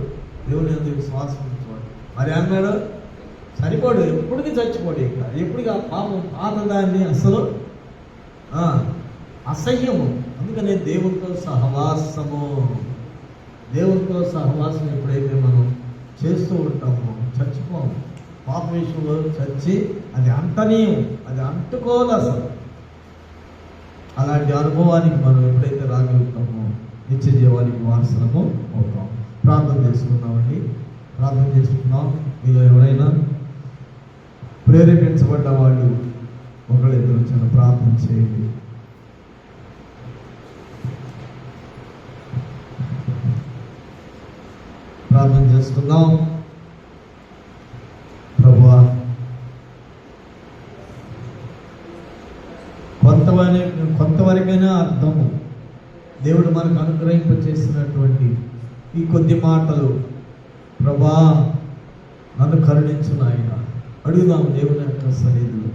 దేవుని యందు విశ్వాసం ఉంచువాడు. మరి అన్నాడు చనిపోడు, ఎప్పటికీ చచ్చిపోడు. ఇక ఎప్పటికీ పాపం పాతదాన్ని అసలు అసహ్యము. అందుకనే దేవునితో సహవాసము, దేవునితో సహవాసం ఎప్పుడైతే మనం చేస్తూ ఉంటామో చచ్చిపోము. పాప విషయంలో చచ్చి అది అంటనీయం, అది అంటుకోదు అసలు. అలాంటి అనుభవానికి మనం ఎప్పుడైతే రాగలుగుతామో నిత్య జీవానికి వారసులము అవుతాం. ప్రార్థన చేసుకున్నామండి. ప్రార్థన చేసుకున్నాం. మీలో ఎవరైనా ప్రేరేపించబడ్డ వాళ్ళు ఒకళ్ళిద్దరు చిన్న ప్రార్థన చేయండి. ప్రార్థన చేసుకుందాం. ప్రభువా, కొంతవరకైనా అర్థము దేవుడు మనకు అనుగ్రహింపచేసినటువంటి ఈ కొద్ది మాటలు ప్రభా నన్ను కరుణించు నాయన. అడుగుదాం దేవుని యొక్క సన్నిధిలో.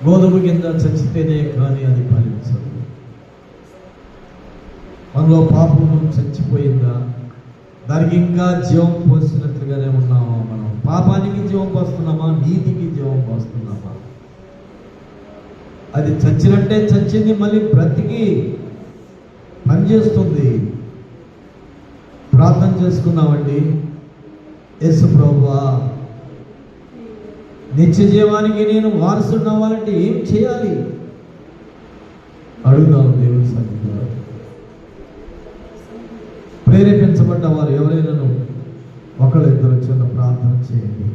గోధుమ కింద చచ్చితేనే కానీ అది ఫలించదు. మనలో పాపము చచ్చిపోయిందా? దానికి ఇంకా జీవం పోసినట్లుగానే ఉన్నామా? మనం పాపానికి జీవం పోస్తున్నామా? నీతికి జీవం పోస్తున్నామా? అది చచ్చినట్టే చచ్చింది, మళ్ళీ బ్రతికి పనిచేస్తుంది. ప్రార్థన చేసుకున్నామండి. యేసు ప్రభువా, నిత్య జీవానికి నేను వారసుడు అవ్వాలంటే ఏం చేయాలి? అడుగుదాం దేవుని సన్నిధిలో. ప్రేరేపించబడ్డ వారు ఎవరైనా ఒకళ్ళిద్దరు చిన్న ప్రార్థన చేయండి.